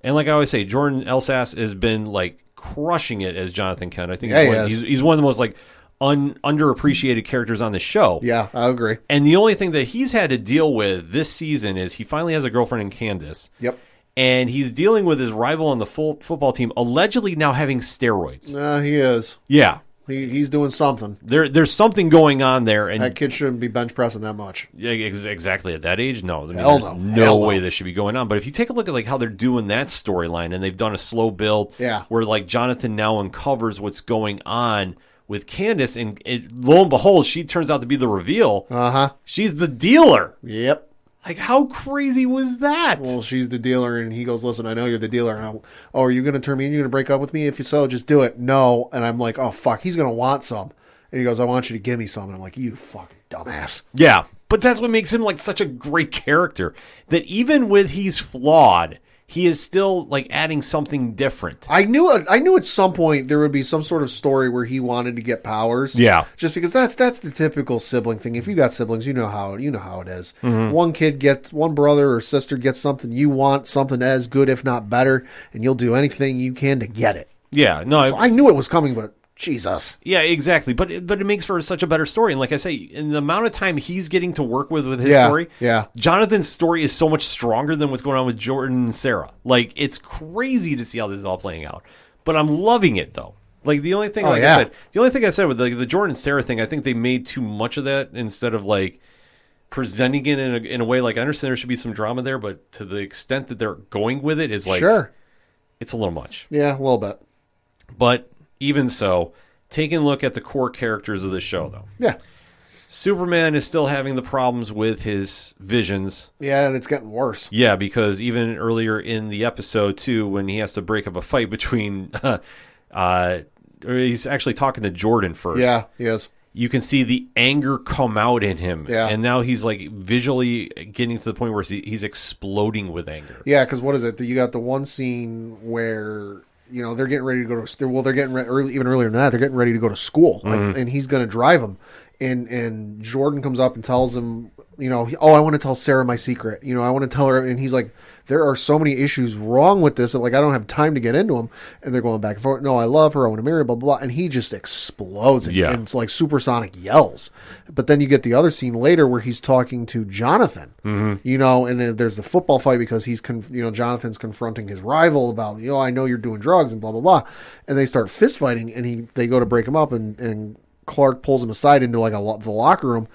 and like I always say, Jordan Elsas has been like crushing it as Jonathan Kent. I think he's one of the most like. Underappreciated characters on the show. Yeah, I agree. And the only thing that he's had to deal with this season is he finally has a girlfriend in Candace. Yep. And he's dealing with his rival on the football team allegedly now having steroids. He is. Yeah. He's doing something. There's something going on there. And that kid shouldn't be bench pressing that much. Yeah, exactly. At that age, no. I mean, there's no way this should be going on. But if you take a look at like how they're doing that storyline, and they've done a slow build where like Jonathan now uncovers what's going on with Candace, and lo and behold, she turns out to be the reveal. She's the dealer. Yep. Like, how crazy was that? Well, she's the dealer, and he goes, listen, I know you're the dealer. And are you going to turn me in? You're going to break up with me? If so, just do it. No. And I'm like, oh, fuck, he's going to want some. And he goes, I want you to give me some. And I'm like, you fucking dumbass. Yeah, but that's what makes him, like, such a great character. That even with he's flawed, he is still like adding something different. I knew at some point there would be some sort of story where he wanted to get powers. Yeah, just because that's the typical sibling thing. If you got siblings, you know how it is. Mm-hmm. One brother or sister gets something, you want something as good, if not better, and you'll do anything you can to get it. Yeah, no, so I knew it was coming, but. Jesus. Yeah, exactly. But it makes for such a better story. And like I say, in the amount of time he's getting to work with his story, Jonathan's story is so much stronger than what's going on with Jordan and Sarah. Like, it's crazy to see how this is all playing out. But I'm loving it, though. Like, the only thing, I said with the Jordan and Sarah thing, I think they made too much of that instead of, like, presenting it in a way, like, I understand there should be some drama there, but to the extent that they're going with it is, like, it's a little much. Yeah, a little bit. But even so, taking a look at the core characters of the show, though. Yeah. Superman is still having the problems with his visions. Yeah, it's getting worse. Yeah, because even earlier in the episode, too, when he has to break up a fight between... he's actually talking to Jordan first. Yeah, he is. You can see the anger come out in him. Yeah. And now he's like visually getting to the point where he's exploding with anger. Yeah, because what is it? You got the one scene where... they're getting ready to go to. Well, they're getting even earlier than that. They're getting ready to go to school, and he's going to drive them. And Jordan comes up and tells him, I want to tell Sarah my secret. I want to tell her. And he's like, there are so many issues wrong with this that like I don't have time to get into them. And they're going back and forth. No, I love her. I want to marry her. Blah blah. Blah. And he just explodes. And it's like supersonic yells. But then you get the other scene later where he's talking to Jonathan. Mm-hmm. And then there's the football fight because he's Jonathan's confronting his rival about I know you're doing drugs and blah blah blah. And they start fist fighting and they go to break him up and Clark pulls him aside into like the locker room.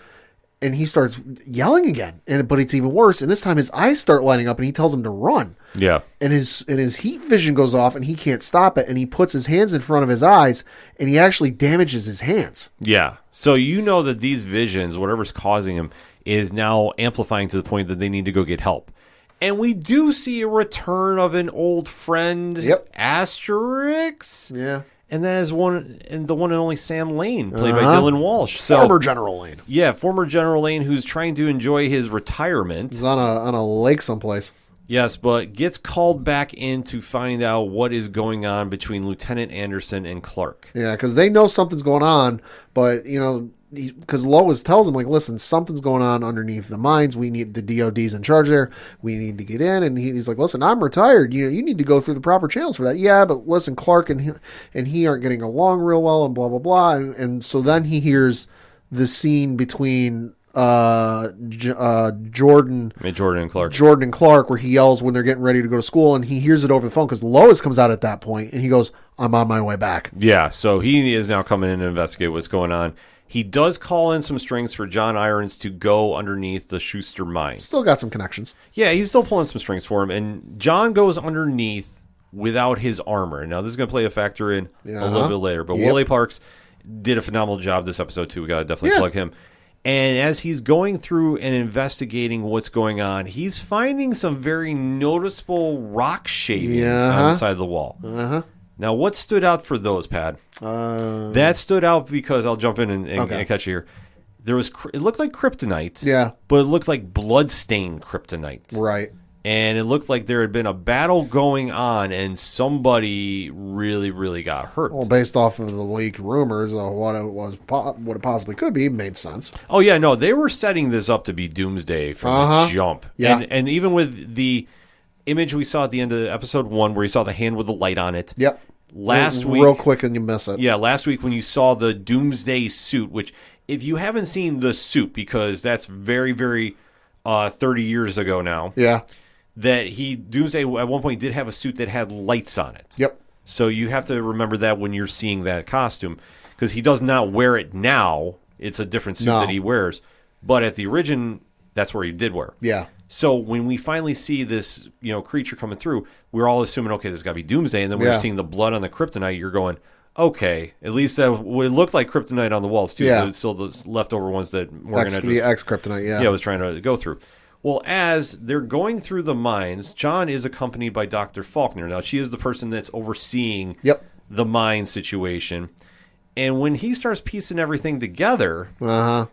And he starts yelling again, but it's even worse. And this time his eyes start lighting up, and he tells him to run. Yeah. And his heat vision goes off, and he can't stop it. And he puts his hands in front of his eyes, and he actually damages his hands. Yeah. So that these visions, whatever's causing him, is now amplifying to the point that they need to go get help. And we do see a return of an old friend, Asterix. Yeah. And that is the one and only Sam Lane, played by Dylan Walsh. So, former General Lane. Yeah, former General Lane, who's trying to enjoy his retirement. He's on a lake someplace. Yes, but gets called back in to find out what is going on between Lieutenant Anderson and Clark. Yeah, because they know something's going on, but, because Lois tells him, like, listen, something's going on underneath the mines. We need the DOD's in charge there. We need to get in. And he's like, listen, I'm retired. You need to go through the proper channels for that. Yeah, but listen, Clark and he aren't getting along real well and blah, blah, blah. And so then he hears the scene between Jordan and Clark, where he yells when they're getting ready to go to school, and he hears it over the phone because Lois comes out at that point, and he goes, I'm on my way back. Yeah, so he is now coming in to investigate what's going on. He does call in some strings for John Irons to go underneath the Schuster mine. Still got some connections. Yeah, he's still pulling some strings for him, and John goes underneath without his armor. Now, this is going to play a factor in a little bit later, but Wole Parks did a phenomenal job this episode, too. We got to definitely plug him. And as he's going through and investigating what's going on, he's finding some very noticeable rock shavings on the side of the wall. Now, what stood out for those, Pad? That stood out because I'll jump in and catch you here. It looked like kryptonite, but it looked like blood-stained kryptonite. Right. And it looked like there had been a battle going on, and somebody really, really got hurt. Well, based off of the leaked rumors of what it possibly could be, it made sense. Oh, yeah, no, they were setting this up to be Doomsday from the jump. Yeah. And even with the image we saw at the end of episode 1 where you saw the hand with the light on it. Yep. Last week. Real quick and you miss it. Yeah, last week when you saw the Doomsday suit, which if you haven't seen the suit, because that's very, very 30 years ago now. Yeah. That Doomsday at one point did have a suit that had lights on it. Yep. So you have to remember that when you're seeing that costume, because he does not wear it now. It's a different suit that he wears. But at the origin, that's where he did wear. Yeah. So when we finally see this, creature coming through, we're all assuming, okay, this got to be Doomsday. And then we're seeing the blood on the kryptonite. You're going, okay, at least that would look like kryptonite on the walls too. Yeah. So it's still the leftover ones that Morgan the X-kryptonite, was trying to go through. Well, as they're going through the mines, John is accompanied by Dr. Faulkner. Now, she is the person that's overseeing the mine situation. And when he starts piecing everything together, well,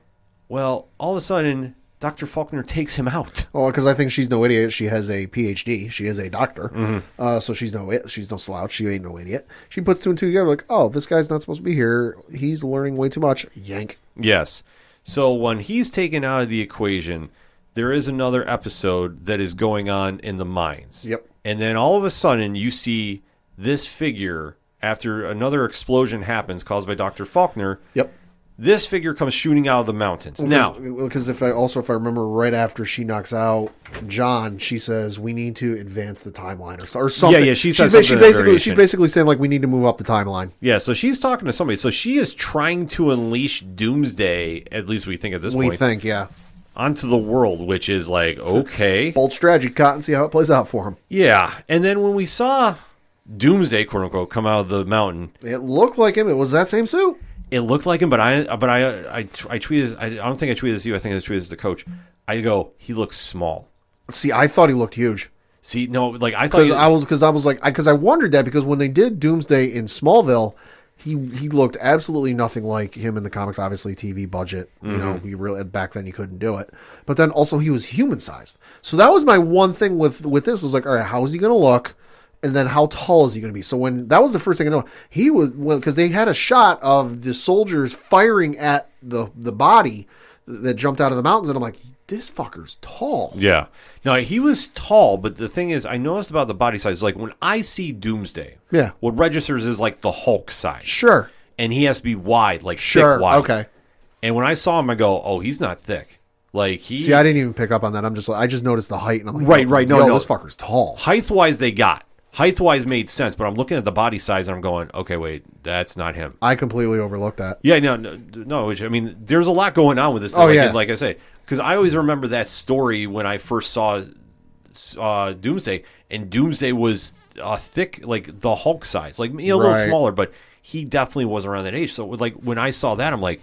all of a sudden, Dr. Faulkner takes him out. Well, because I think she's no idiot. She has a PhD. She is a doctor. So she's no slouch. She ain't no idiot. She puts two and two together like, oh, this guy's not supposed to be here. He's learning way too much. Yank. Yes. So when he's taken out of the equation, there is another episode that is going on in the mines. Yep. And then all of a sudden, you see this figure, after another explosion happens caused by Dr. Faulkner. Yep. This figure comes shooting out of the mountains. Because if I remember right after she knocks out John, she says, we need to advance the timeline or something. Yeah, she's basically saying, like, we need to move up the timeline. Yeah, so she's talking to somebody. So she is trying to unleash Doomsday, at least we think at this point. We think, yeah. Onto the world, which is like, okay. Bold strategy, Cotton, see how it plays out for him. Yeah, and then when we saw Doomsday, quote unquote, come out of the mountain, it looked like him. It was that same suit. It looked like him, but I tweeted. I don't think I tweeted this to you. I think I tweeted this to Coach. I go, he looks small. See, I thought he looked huge. See, no, like I thought because I wondered that because when they did Doomsday in Smallville, he looked absolutely nothing like him in the comics. Obviously, TV budget, you really back then you couldn't do it. But then also he was human sized. So that was my one thing with this was like, all right, how is he going to look? And then how tall is he going to be? So when that was the first thing I know, he was because they had a shot of the soldiers firing at the body that jumped out of the mountains, and I'm like, this fucker's tall. Yeah, no, he was tall, but the thing is, I noticed about the body size. Like when I see Doomsday, what registers is like the Hulk size. Sure, and he has to be wide, like thick wide. Okay. And when I saw him, I go, oh, he's not thick. Like See, I didn't even pick up on that. I just noticed the height, and I'm like, right, no, this fucker's tall. Height wise, Height-wise made sense, but I'm looking at the body size and I'm going, okay, wait, that's not him. I completely overlooked that. Yeah, no. Which I mean, there's a lot going on with this. Like I say, because I always remember that story when I first saw Doomsday, and Doomsday was thick, like the Hulk size, like a little smaller, but he definitely was around that age. So like when I saw that, I'm like,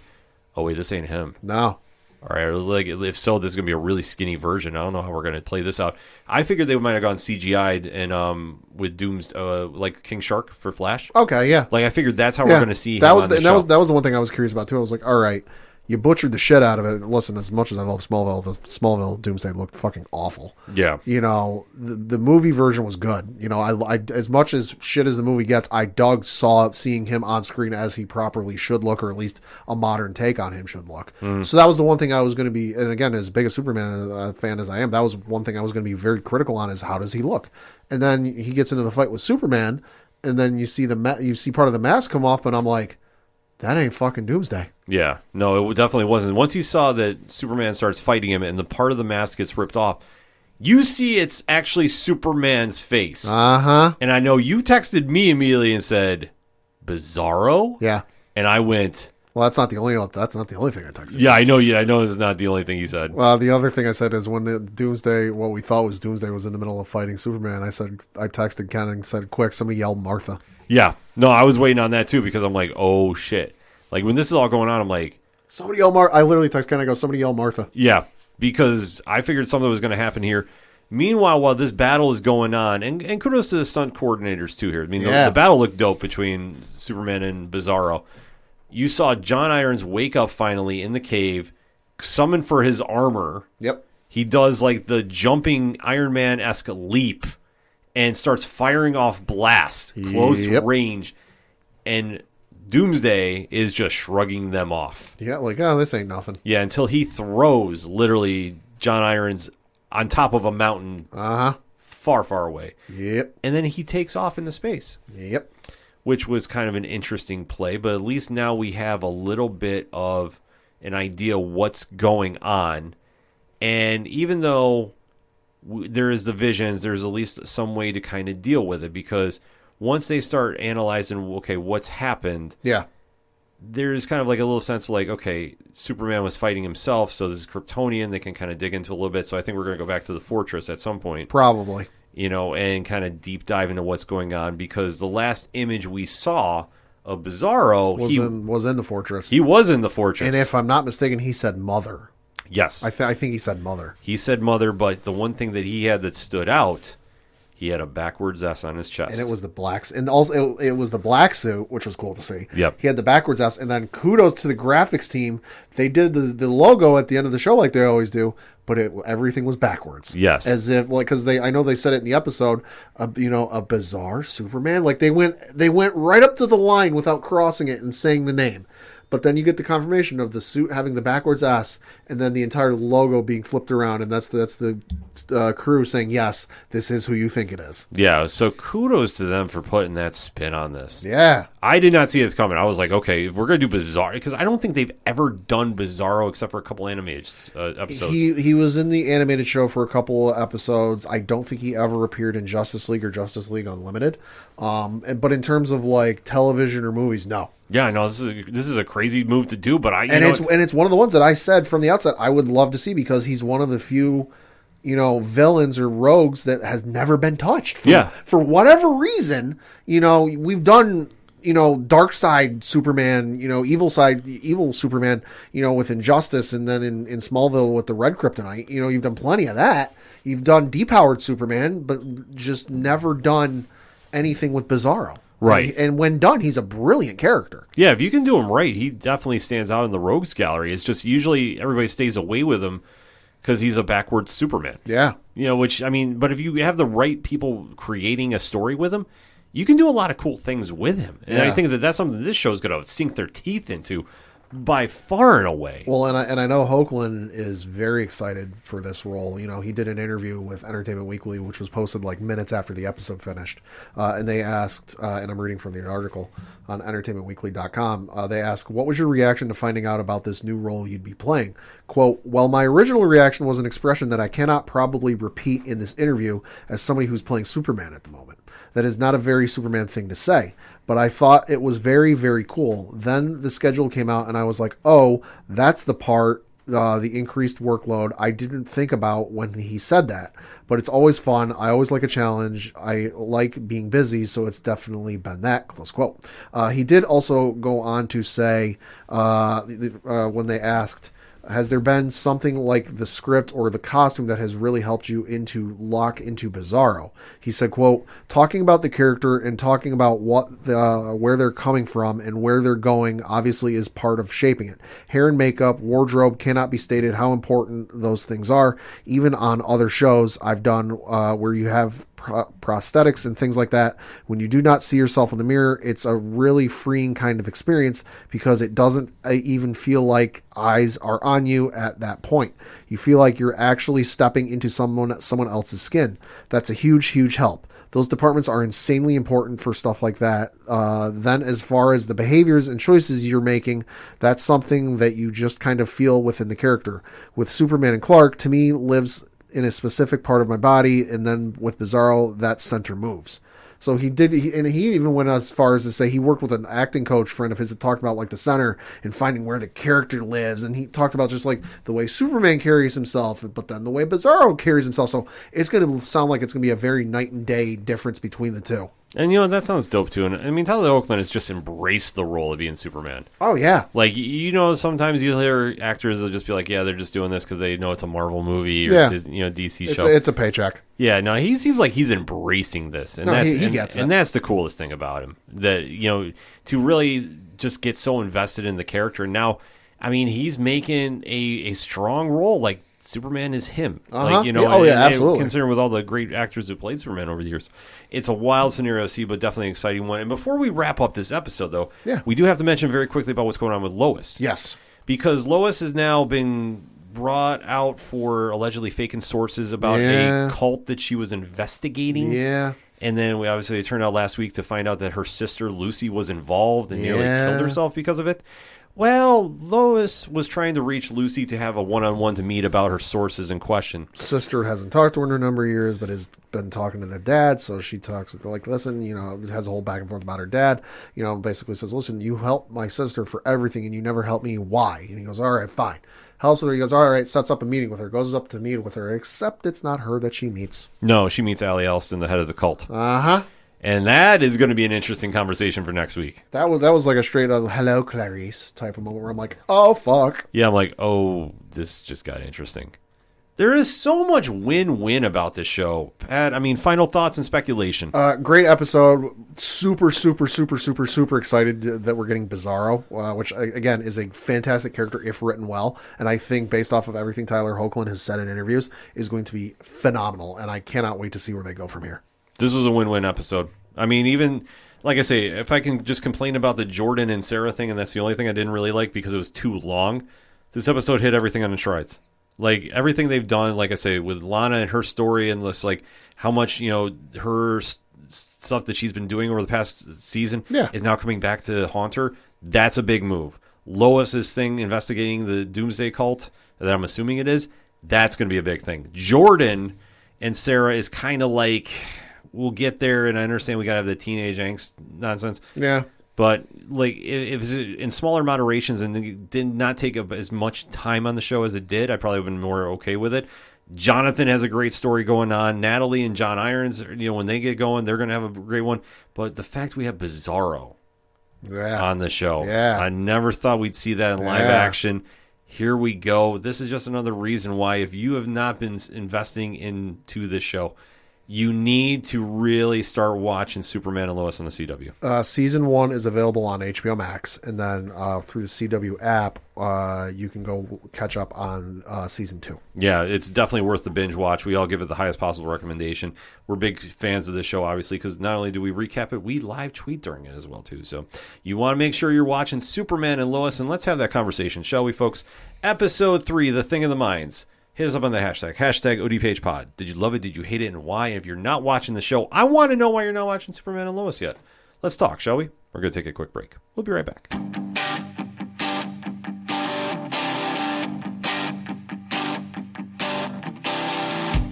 oh wait, this ain't him. No. All right, like if so, this is gonna be a really skinny version. I don't know how we're gonna play this out. I figured they might have gone CGI'd and with Doom's like King Shark for Flash. Okay, yeah. Like I figured that's how we're gonna see. That was the one thing I was curious about too. I was like, all right, you butchered the shit out of it. Listen, as much as I love Smallville, the Smallville Doomsday looked fucking awful. Yeah. You know, the movie version was good. You know, I as much as shit as the movie gets, I dug seeing him on screen as he properly should look, or at least a modern take on him should look. So that was the one thing I was going to be, and again, as big a Superman fan as I am, that was one thing I was going to be very critical on, is how does he look? And then he gets into the fight with Superman, and then you see part of the mask come off, but I'm like, that ain't fucking Doomsday. Yeah, no, it definitely wasn't. Once you saw that Superman starts fighting him and the part of the mask gets ripped off, you see it's actually Superman's face. Uh-huh. And I know you texted me immediately and said, Bizarro? Yeah. And I went... Well, that's not the only thing I texted. Yeah, I know it's not the only thing he said. Well, the other thing I said is when the Doomsday, what we thought was Doomsday, was in the middle of fighting Superman, I texted Ken and said, quick, somebody yell Martha. Yeah. No, I was waiting on that too, because I'm like, oh shit. Like when this is all going on, I'm like, somebody yell Martha. I literally text Ken and I go, somebody yell Martha. Yeah, because I figured something was going to happen here. Meanwhile, while this battle is going on, and kudos to the stunt coordinators too here. I mean, the battle looked dope between Superman and Bizarro. You saw John Irons wake up finally in the cave, summon for his armor. Yep. He does like the jumping Iron Man-esque leap and starts firing off blasts, close range. And Doomsday is just shrugging them off. Yeah, like, oh, this ain't nothing. Yeah, until he throws literally John Irons on top of a mountain far, far away. Yep. And then he takes off into space. Yep. Which was kind of an interesting play, but at least now we have a little bit of an idea what's going on. And even though there is the visions, there's at least some way to kind of deal with it, because once they start analyzing, okay, what's happened, there's kind of like a little sense of like, okay, Superman was fighting himself, so this is Kryptonian. They can kind of dig into a little bit. So I think we're going to go back to the fortress at some point. Probably. You know, and kind of deep dive into what's going on, because the last image we saw of Bizarro was in the fortress. He was in the fortress. And if I'm not mistaken, he said mother. Yes. I think he said mother. He said mother, but the one thing that he had that stood out, he had a backwards S on his chest. And it was the blacks. And also it was the black suit, which was cool to see. Yep. He had the backwards S. And then kudos to the graphics team. They did the logo at the end of the show like they always do, but everything was backwards. Yes. As if, like, because I know they said it in the episode, a bizarre Superman. Like, they went right up to the line without crossing it and saying the name. But then you get the confirmation of the suit having the backwards S, and then the entire logo being flipped around, and that's the crew saying, yes, this is who you think it is. Yeah, so kudos to them for putting that spin on this. Yeah. I did not see it coming. I was like, okay, if we're going to do Bizarro, because I don't think they've ever done Bizarro except for a couple animated episodes. He was in the animated show for a couple of episodes. I don't think he ever appeared in Justice League or Justice League Unlimited. But in terms of like television or movies, no. Yeah, I know this is a crazy move to do, but it's one of the ones that I said from the outset I would love to see, because he's one of the few, villains or rogues that has never been touched. For whatever reason, we've done, dark side Superman, evil Superman, with Injustice, and then in Smallville with the Red Kryptonite. You've done plenty of that. You've done depowered Superman, but just never done anything with Bizarro. Right. And when done, he's a brilliant character. Yeah, if you can do him right, he definitely stands out in the rogues gallery. It's just usually everybody stays away with him because he's a backwards Superman. Yeah. But if you have the right people creating a story with him, you can do a lot of cool things with him. And I think that's something this show's going to sink their teeth into by far and away. Well, and I know Hoagland is very excited for this role. He did an interview with Entertainment Weekly, which was posted like minutes after the episode finished. And they asked, and I'm reading from the article on entertainmentweekly.com, they asked, what was your reaction to finding out about this new role you'd be playing? Quote, well, my original reaction was an expression that I cannot probably repeat in this interview as somebody who's playing Superman at the moment. That is not a very Superman thing to say, but I thought it was very, very cool. Then the schedule came out and I was like, oh, that's the part, the increased workload I didn't think about when he said that. But it's always fun. I always like a challenge. I like being busy, so it's definitely been that, close quote. He did also go on to say, when they asked, Has there been something like the script or the costume that has really helped you lock into Bizarro? He said, quote, talking about the character and talking about where they're coming from and where they're going obviously is part of shaping it. Hair and makeup, wardrobe, cannot be stated how important those things are. Even on other shows I've done where you have prosthetics and things like that, when you do not see yourself in the mirror, it's a really freeing kind of experience because it doesn't even feel like eyes are on you at that point. You feel like you're actually stepping into someone else's skin. That's a huge help. Those departments are insanely important for stuff like that. Then as far as the behaviors and choices you're making, that's something that you just kind of feel within the character. With Superman and Clark, to me, lives in a specific part of my body, and then with Bizarro, that center moves. So he even went as far as to say he worked with an acting coach friend of his that talked about like the center and finding where the character lives, and he talked about just like the way Superman carries himself, but then the way Bizarro carries himself. So it's going to sound like it's going to be a very night and day difference between the two. And, that sounds dope, too. And, I mean, Tyler Oakland has just embraced the role of being Superman. Oh, yeah. Like, sometimes you'll hear actors will just be like, yeah, they're just doing this because they know it's a Marvel movie or it's a, DC show. It's a paycheck. Yeah, no, he seems like he's embracing this. And he gets it. And that's the coolest thing about him. That, to really just get so invested in the character. And now, I mean, he's making a strong role. Like, Superman is him. Uh-huh. Like, absolutely. Considering with all the great actors who played Superman over the years, it's a wild scenario to see, but definitely an exciting one. And before we wrap up this episode, though, we do have to mention very quickly about what's going on with Lois. Yes. Because Lois has now been brought out for allegedly faking sources about a cult that she was investigating. Yeah. And then it turned out last week to find out that her sister Lucy was involved and nearly killed herself because of it. Well, Lois was trying to reach Lucy to have a one-on-one to meet about her sources in question. Sister hasn't talked to her in a number of years, but has been talking to the dad, so she talks like, listen, has a whole back and forth about her dad, basically says, listen, you helped my sister for everything, and you never helped me, why? And he goes, all right, fine. Helps with her, he goes, all right, sets up a meeting with her, goes up to meet with her, except it's not her that she meets. No, she meets Allie Elston, the head of the cult. Uh-huh. And that is going to be an interesting conversation for next week. That was like a straight up hello Clarice type of moment where I'm like, oh fuck. Yeah, I'm like, oh, this just got interesting. There is so much win-win about this show, Pat. I mean, final thoughts and speculation. Great episode. Super excited that we're getting Bizarro, which again is a fantastic character if written well, and I think based off of everything Tyler Hoechlin has said in interviews is going to be phenomenal, and I cannot wait to see where they go from here. This was a win-win episode. I mean, even, like I say, if I can just complain about the Jordan and Sarah thing, and that's the only thing I didn't really like because it was too long, this episode hit everything on its strides. Like, everything they've done, like I say, with Lana and her story and this, like, how much, her stuff that she's been doing over the past season is now coming back to haunt her, that's a big move. Lois's thing, investigating the Doomsday cult, that I'm assuming it is, that's going to be a big thing. Jordan and Sarah is kind of like... We'll get there, and I understand we got to have the teenage angst nonsense. Yeah. But, like, if it's in smaller moderations and it did not take up as much time on the show as it did, I probably would have been more okay with it. Jonathan has a great story going on. Natalie and John Irons, when they get going, they're going to have a great one. But the fact we have Bizarro on the show, I never thought we'd see that in live action. Here we go. This is just another reason why, if you have not been investing into this show, you need to really start watching Superman and Lois on the CW. Season 1 is available on HBO Max, and then through the CW app, you can go catch up on Season 2. Yeah, it's definitely worth the binge watch. We all give it the highest possible recommendation. We're big fans of this show, obviously, because not only do we recap it, we live tweet during it as well, too. So you want to make sure you're watching Superman and Lois, and let's have that conversation, shall we, folks? Episode 3, The Thing of the Minds. Hit us up on the hashtag ODPHpod. Did you love it? Did you hate it? And why? And if you're not watching the show, I want to know why you're not watching Superman and Lois yet. Let's talk, shall we? We're going to take a quick break. We'll be right back.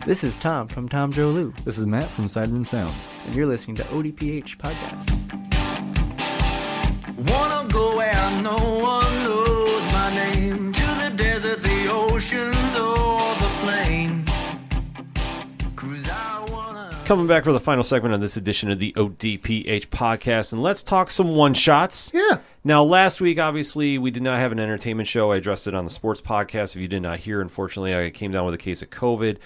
This is Tom from Tom Joe Lou. This is Matt from Sideroom Sounds. And you're listening to ODPH Podcast. Wanna go where no one knows my name, to the desert, the oceans, or the plains. Coming back for the final segment on this edition of the ODPH Podcast, and let's talk some one-shots. Yeah. Now, last week, obviously, we did not have an entertainment show. I addressed it on the sports podcast. If you did not hear, unfortunately, I came down with a case of COVID.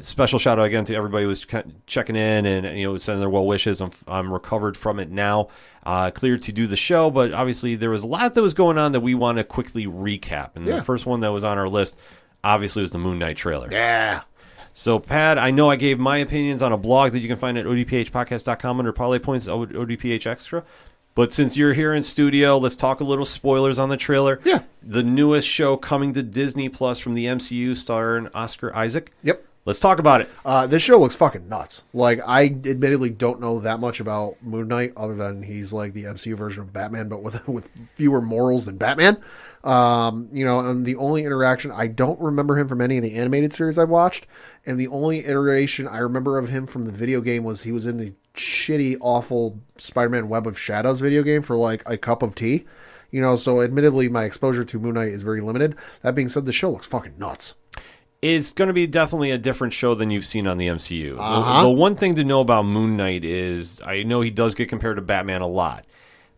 Special shout out again to everybody who was checking in and sending their well wishes. I'm recovered from it now, cleared to do the show. But obviously, there was a lot that was going on that we want to quickly recap. And the first one that was on our list, obviously, was the Moon Knight trailer. Yeah. So, Pat, I know I gave my opinions on a blog that you can find at odphpodcast.com under Parlay Points ODPH Extra. But since you're here in studio, let's talk a little spoilers on the trailer. Yeah. The newest show coming to Disney Plus from the MCU starring Oscar Isaac. Yep. Let's talk about it. This show looks fucking nuts. Like, I admittedly don't know that much about Moon Knight other than he's like the MCU version of Batman, but with fewer morals than Batman. And the only interaction, I don't remember him from any of the animated series I watched. And the only iteration I remember of him from the video game was he was in the shitty, awful Spider-Man Web of Shadows video game for like a cup of tea. So admittedly, my exposure to Moon Knight is very limited. That being said, the show looks fucking nuts. It's going to be definitely a different show than you've seen on the MCU. The one thing to know about Moon Knight is, I know he does get compared to Batman a lot,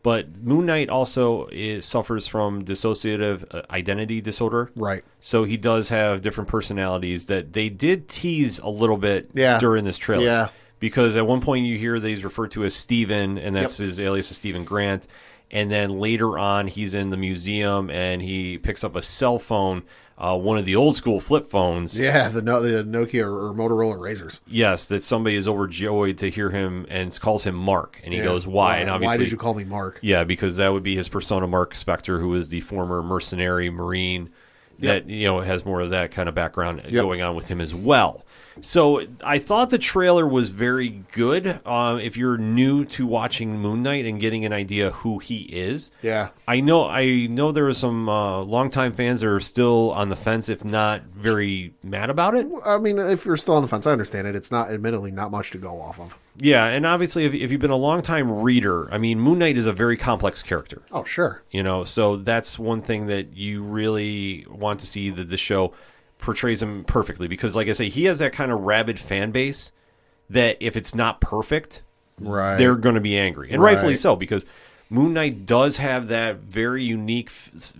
but Moon Knight also suffers from dissociative identity disorder. Right. So he does have different personalities that they did tease a little bit during this trailer. Yeah. Because at one point you hear that he's referred to as Steven, and that's his alias is Stephen Grant. And then later on, he's in the museum, and he picks up a cell phone, one of the old school flip phones. Yeah, the Nokia or Motorola Razors. Yes, that somebody is overjoyed to hear him and calls him Mark. And he goes, why? And obviously, why did you call me Mark? Yeah, because that would be his persona, Mark Spector, who is the former mercenary Marine that has more of that kind of background going on with him as well. So I thought the trailer was very good. If you're new to watching Moon Knight and getting an idea who he is, I know there are some longtime fans that are still on the fence, if not very mad about it. I mean, if you're still on the fence, I understand it. It's not, admittedly, not much to go off of. Yeah, and obviously, if you've been a longtime reader, I mean, Moon Knight is a very complex character. Oh, sure. So that's one thing that you really want to see that the show portrays him perfectly, because like I say, he has that kind of rabid fan base that if it's not perfect, they're going to be angry, and rightfully so, because Moon Knight does have that very unique,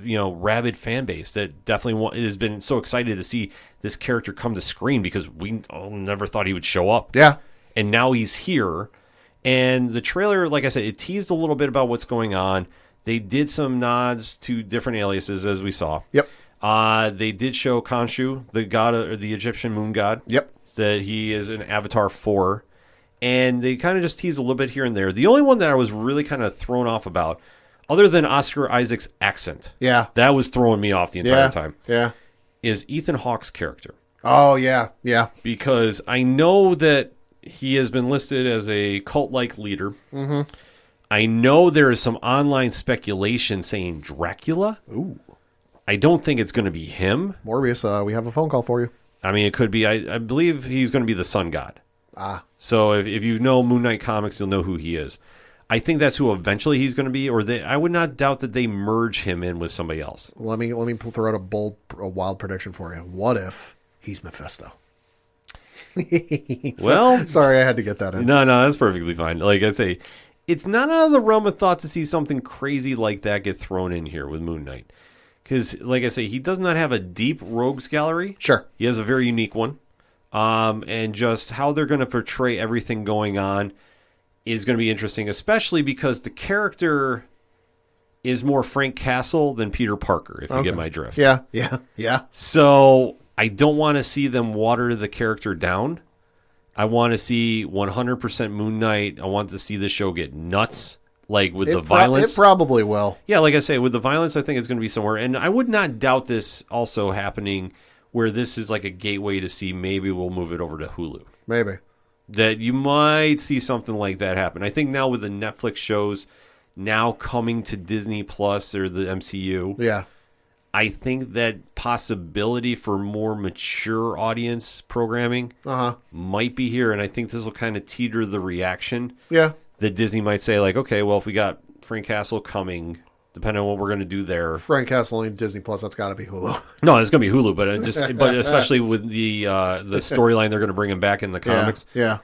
rabid fan base that definitely has been so excited to see this character come to screen, because we never thought he would show up. Yeah, and now he's here, and the trailer, like I said, it teased a little bit about what's going on. They did some nods to different aliases, as we saw. Yep. They did show Khonshu, the god, or the Egyptian moon god. Yep. That he is an Avatar 4. And they kind of just teased a little bit here and there. The only one that I was really kind of thrown off about, other than Oscar Isaac's accent, that was throwing me off the entire time, is Ethan Hawke's character. Oh, yeah, yeah. Because I know that he has been listed as a cult-like leader. Mm-hmm. I know there is some online speculation saying Dracula. Ooh. I don't think it's going to be him. Morbius, we have a phone call for you. I mean, it could be. I believe he's going to be the sun god. Ah. So if you know Moon Knight comics, you'll know who he is. I think that's who eventually he's going to be, or I would not doubt that they merge him in with somebody else. Let me throw out a wild prediction for you. What if he's Mephisto? Well, sorry, I had to get that in. No, that's perfectly fine. Like I say, it's not out of the realm of thought to see something crazy like that get thrown in here with Moon Knight. Because, like I say, he does not have a deep rogues gallery. Sure. He has a very unique one. And just how they're going to portray everything going on is going to be interesting, especially because the character is more Frank Castle than Peter Parker, if you get my drift. Yeah. So I don't want to see them water the character down. I want to see 100% Moon Knight. I want to see the show get nuts. Like with the violence. It probably will. Yeah, like I say, with the violence, I think it's going to be somewhere. And I would not doubt this also happening where this is like a gateway to see maybe we'll move it over to Hulu. Maybe. That you might see something like that happen. I think now with the Netflix shows now coming to Disney Plus or the MCU, I think that possibility for more mature audience programming might be here. And I think this will kind of teeter the reaction. Yeah. That Disney might say, like, okay, well, if we got Frank Castle coming, depending on what we're going to do there. Frank Castle on Disney Plus, that's got to be Hulu. No, it's going to be Hulu, but but especially with the storyline they're going to bring him back in the comics. Yeah.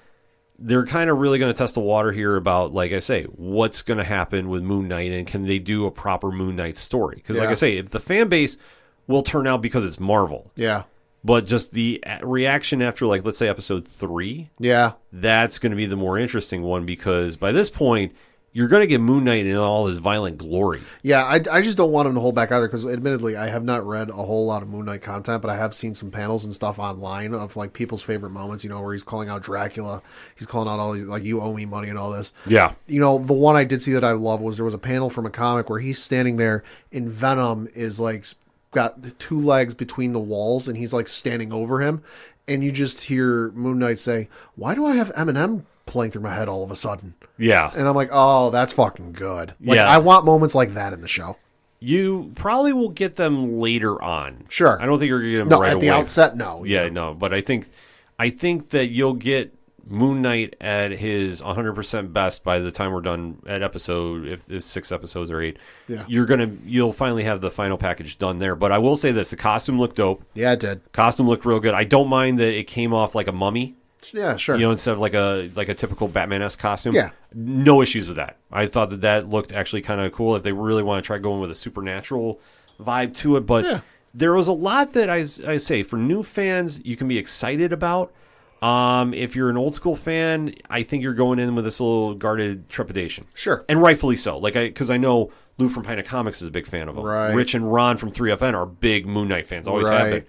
they're kind of really going to test the water here about, like I say, what's going to happen with Moon Knight, and can they do a proper Moon Knight story? Because, like I say, if the fan base will turn out because it's Marvel. Yeah. But just the reaction after, like, let's say episode 3. Yeah. That's going to be the more interesting one, because by this point, you're going to get Moon Knight in all his violent glory. Yeah, I just don't want him to hold back either, because admittedly, I have not read a whole lot of Moon Knight content, but I have seen some panels and stuff online of, like, people's favorite moments, you know, where he's calling out Dracula, he's calling out all these, like, you owe me money and all this. Yeah. You know, the one I did see that I love was there was a panel from a comic where he's standing there, and Venom is, like, got the 2 legs between the walls, and he's, like, standing over him, and you just hear Moon Knight say, why do I have Eminem playing through my head all of a sudden? Yeah. And I'm like, oh, that's fucking good. Like, yeah. I want moments like that in the show. You probably will get them later on. Sure. I don't think you're going to get them no, right at the away. outset, no. Yeah, no. But I think that you'll get Moon Knight at his 100% best by the time we're done at episode, if it's 6 episodes or 8. Yeah. You'll finally have the final package done there. But I will say this, the costume looked dope. Yeah, it did. Costume looked real good. I don't mind that it came off like a mummy. Yeah, sure. You know, instead of like a typical Batman-esque costume. Yeah. No issues with that. I thought that looked actually kind of cool if they really want to try going with a supernatural vibe to it. But there was a lot that I say, for new fans, you can be excited about. If you're an old school fan, I think you're going in with this little guarded trepidation. Sure. And rightfully so. Because I know Lou from Pina Comics is a big fan of them. Right. Rich and Ron from 3FN are big Moon Knight fans. Always have been.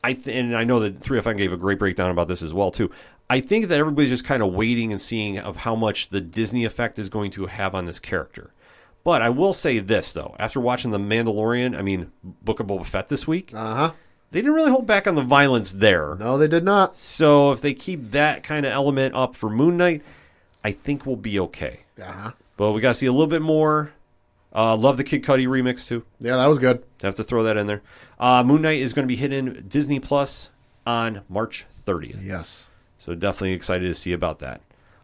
And I know that 3FN gave a great breakdown about this as well, too. I think that everybody's just kind of waiting and seeing of how much the Disney effect is going to have on this character. But I will say this, though. After watching The Mandalorian, Book of Boba Fett this week, they didn't really hold back on the violence there. No, they did not. So if they keep that kind of element up for Moon Knight, I think we'll be okay. But we got to see a little bit more. Love the Kid Cudi remix, too. Yeah, that was good. Have to throw that in there. Moon Knight is going to be hitting Disney Plus on March 30th. Yes. So definitely excited to see about that.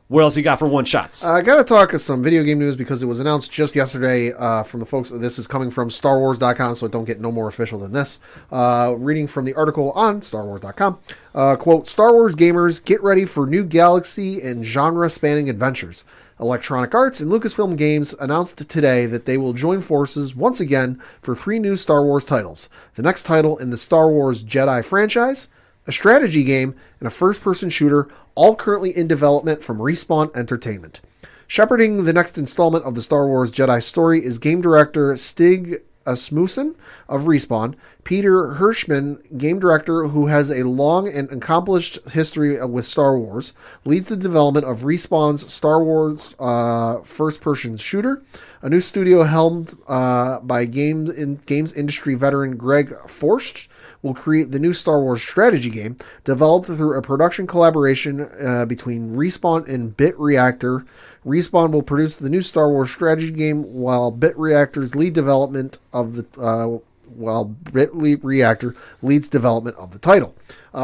What else you got for one-shots? I got to talk some video game news because it was announced just yesterday from the folks. This is coming from StarWars.com, so it don't get no more official than this. Reading from the article on StarWars.com. Quote, Star Wars gamers, get ready for new galaxy and genre-spanning adventures. Electronic Arts and Lucasfilm Games announced today that they will join forces once again for 3 new Star Wars titles. The next title in the Star Wars Jedi franchise, a strategy game, and a first-person shooter, all currently in development from Respawn Entertainment. Shepherding the next installment of the Star Wars Jedi story is game director Stig Asmussen of Respawn. Peter Hirschman, game director who has a long and accomplished history with Star Wars, leads the development of Respawn's Star Wars first-person shooter, a new studio helmed by games industry veteran Greg Forst will create the new Star Wars strategy game, developed through a production collaboration between Respawn and Bit Reactor. Respawn will produce the new Star Wars strategy game while Bit Reactor's lead development of the Reactor leads development of the title.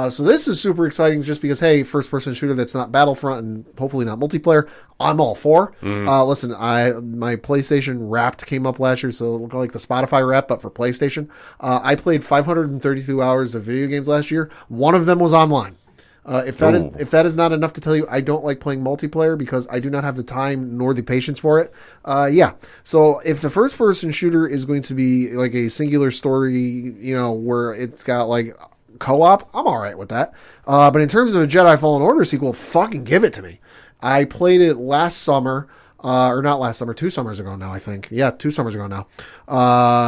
So this is super exciting just because, hey, first-person shooter that's not Battlefront and hopefully not multiplayer, I'm all for. Listen, my PlayStation Wrapped came up last year, so it looked like the Spotify Wrapped, but for PlayStation. I played 532 hours of video games last year. One of them was online. If that is not enough to tell you, I don't like playing multiplayer because I do not have the time nor the patience for it. So if the first person shooter is going to be like a singular story, you know, where it's got like co-op, I'm all right with that. But in terms of a Jedi Fallen Order sequel, fucking give it to me. I played it last summer. Or not last summer, 2 summers ago now, I think. Yeah, 2 summers ago now.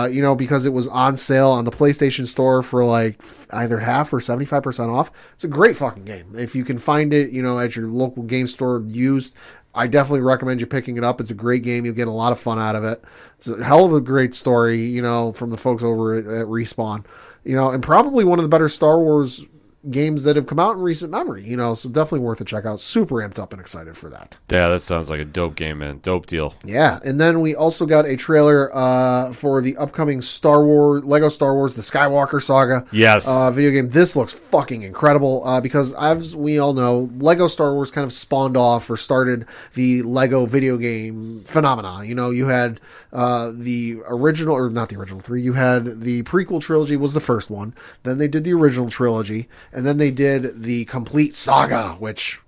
You know, because it was on sale on the PlayStation Store for like either half or 75% off. It's a great fucking game. If you can find it, you know, at your local game store used, I definitely recommend you picking it up. It's a great game. You'll get a lot of fun out of it. It's a hell of a great story, you know, from the folks over at Respawn. You know, and probably one of the better Star Wars games that have come out in recent memory, you know, so definitely worth a check out. Super amped up and excited for that. Yeah, that sounds like a dope game, man. Dope deal. Yeah, and then we also got a trailer for the upcoming Lego Star Wars, the Skywalker Saga. Yes. Video game. This looks fucking incredible because as we all know, Lego Star Wars kind of spawned off or started the Lego video game phenomena. You know, you had the original, or not the original 3, you had the prequel trilogy was the first one. Then they did the original trilogy. And then they did the complete saga, which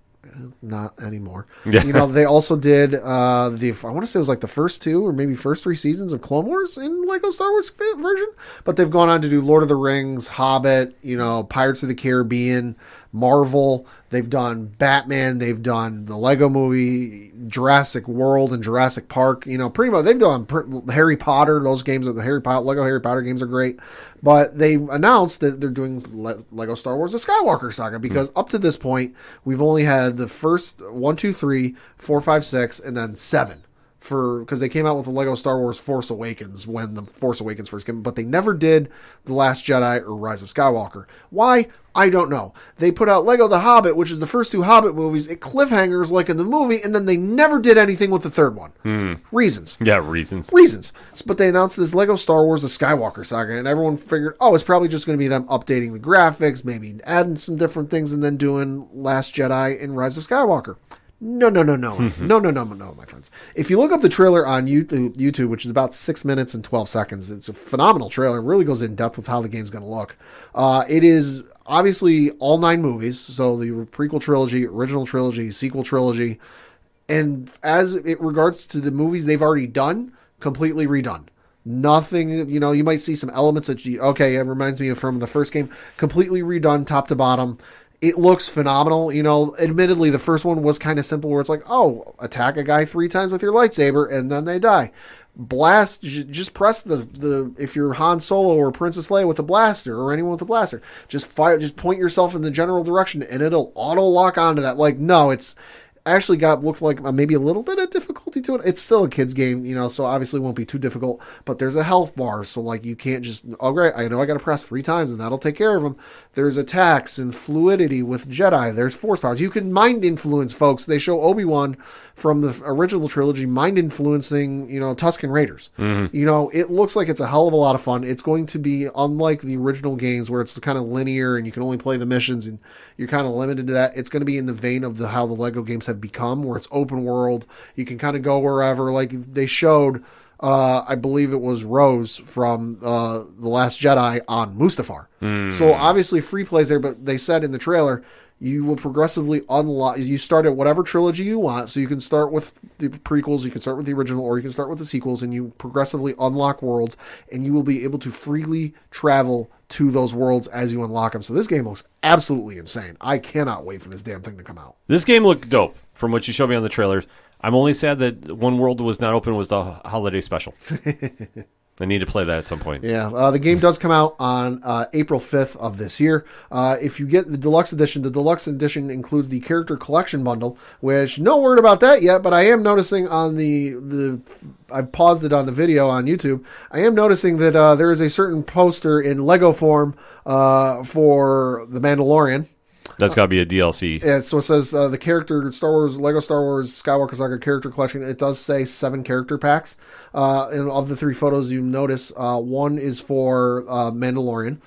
Not anymore. Yeah. You know, they also did I want to say it was like the first 2 or maybe first 3 seasons of Clone Wars in Lego Star Wars version. But they've gone on to do Lord of the Rings, Hobbit, you know, Pirates of the Caribbean, Marvel. They've done Batman. They've done the Lego movie, Jurassic World and Jurassic Park. You know, pretty much they've done Harry Potter. Those games, Lego Harry Potter games are great. But they announced that they're doing Lego Star Wars: The Skywalker Saga because up to this point we've only had the first 1, 2, 3, 4, 5, 6, and then 7. Because they came out with the Lego Star Wars Force Awakens when the Force Awakens first came, but they never did The Last Jedi or Rise of Skywalker. Why? I don't know. They put out Lego The Hobbit, which is the first 2 Hobbit movies, it cliffhangers like in the movie, and then they never did anything with the third one. Reasons. Yeah, reasons. But they announced this Lego Star Wars The Skywalker Saga, and everyone figured, it's probably just going to be them updating the graphics, maybe adding some different things, and then doing Last Jedi and Rise of Skywalker. No, no, my friends. If you look up the trailer on YouTube, which is about 6 minutes and 12 seconds, it's a phenomenal trailer. It really goes in depth with how the game's going to look. It is obviously all 9 movies, so the prequel trilogy, original trilogy, sequel trilogy, and as it regards to the movies they've already done, completely redone. Nothing, you know, you might see some elements that it reminds me of from the first game, completely redone top to bottom. It looks phenomenal. You know, admittedly, the first one was kind of simple where it's like, attack a guy 3 times with your lightsaber and then they die. Blast, just press the if you're Han Solo or Princess Leia with a blaster or anyone with a blaster, just fire, just point yourself in the general direction and it'll auto lock onto that. Like, no, it's actually looked like maybe a little bit of difficulty to it. It's still a kid's game, you know, so obviously it won't be too difficult, but there's a health bar. So like you can't just, great, I know I got to press 3 times and that'll take care of them. There's attacks and fluidity with Jedi. There's force powers. You can mind influence folks. They show Obi-Wan from the original trilogy mind influencing, you know, Tusken Raiders. Mm-hmm. You know, it looks like it's a hell of a lot of fun. It's going to be unlike the original games where it's kind of linear and you can only play the missions and you're kind of limited to that. It's going to be in the vein of how the Lego games have become, where it's open world. You can kind of go wherever. Like they showed, I believe it was Rose from The Last Jedi on Mustafar. So obviously free plays there, but they said in the trailer, you will progressively unlock, you start at whatever trilogy you want. So you can start with the prequels, you can start with the original, or you can start with the sequels, and you progressively unlock worlds, and you will be able to freely travel to those worlds as you unlock them. So this game looks absolutely insane. I cannot wait for this damn thing to come out. This game looked dope from what you showed me on the trailers. I'm only sad that one world was not open was the holiday special. I need to play that at some point. Yeah, the game does come out on April 5th of this year. If you get the deluxe edition includes the character collection bundle, which no word about that yet, but I am noticing on the I paused it on the video on YouTube. I am noticing that there is a certain poster in Lego form for the Mandalorian. That's got to be a DLC. Yeah, so it says the character Lego Star Wars Skywalker Saga character collection. It does say 7 character packs. And of the 3 photos you notice, one is for Mandalorian.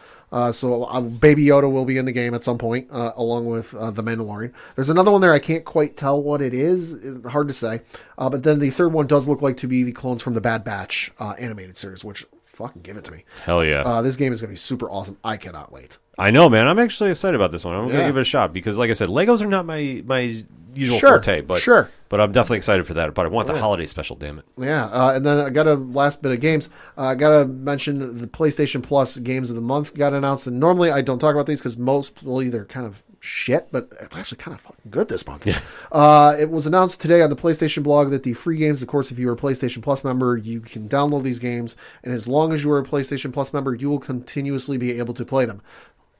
So Baby Yoda will be in the game at some point, along with the Mandalorian. There's another one there. I can't quite tell what it is. It's hard to say. But then the third one does look like to be the clones from the Bad Batch animated series, which fucking give it to me. Hell yeah. This game is going to be super awesome. I cannot wait. I know, man. I'm actually excited about this one. I'm going to give it a shot because, like I said, Legos are not my usual forte, but I'm definitely excited for that. But I want the holiday special, damn it. Yeah, and then I got a last bit of games. I got to mention the PlayStation Plus Games of the Month got announced. And normally I don't talk about these because mostly they're kind of shit, but it's actually kind of fucking good this month. Yeah. It was announced today on the PlayStation blog that the free games, of course, if you are a PlayStation Plus member, you can download these games, and as long as you are a PlayStation Plus member, you will continuously be able to play them.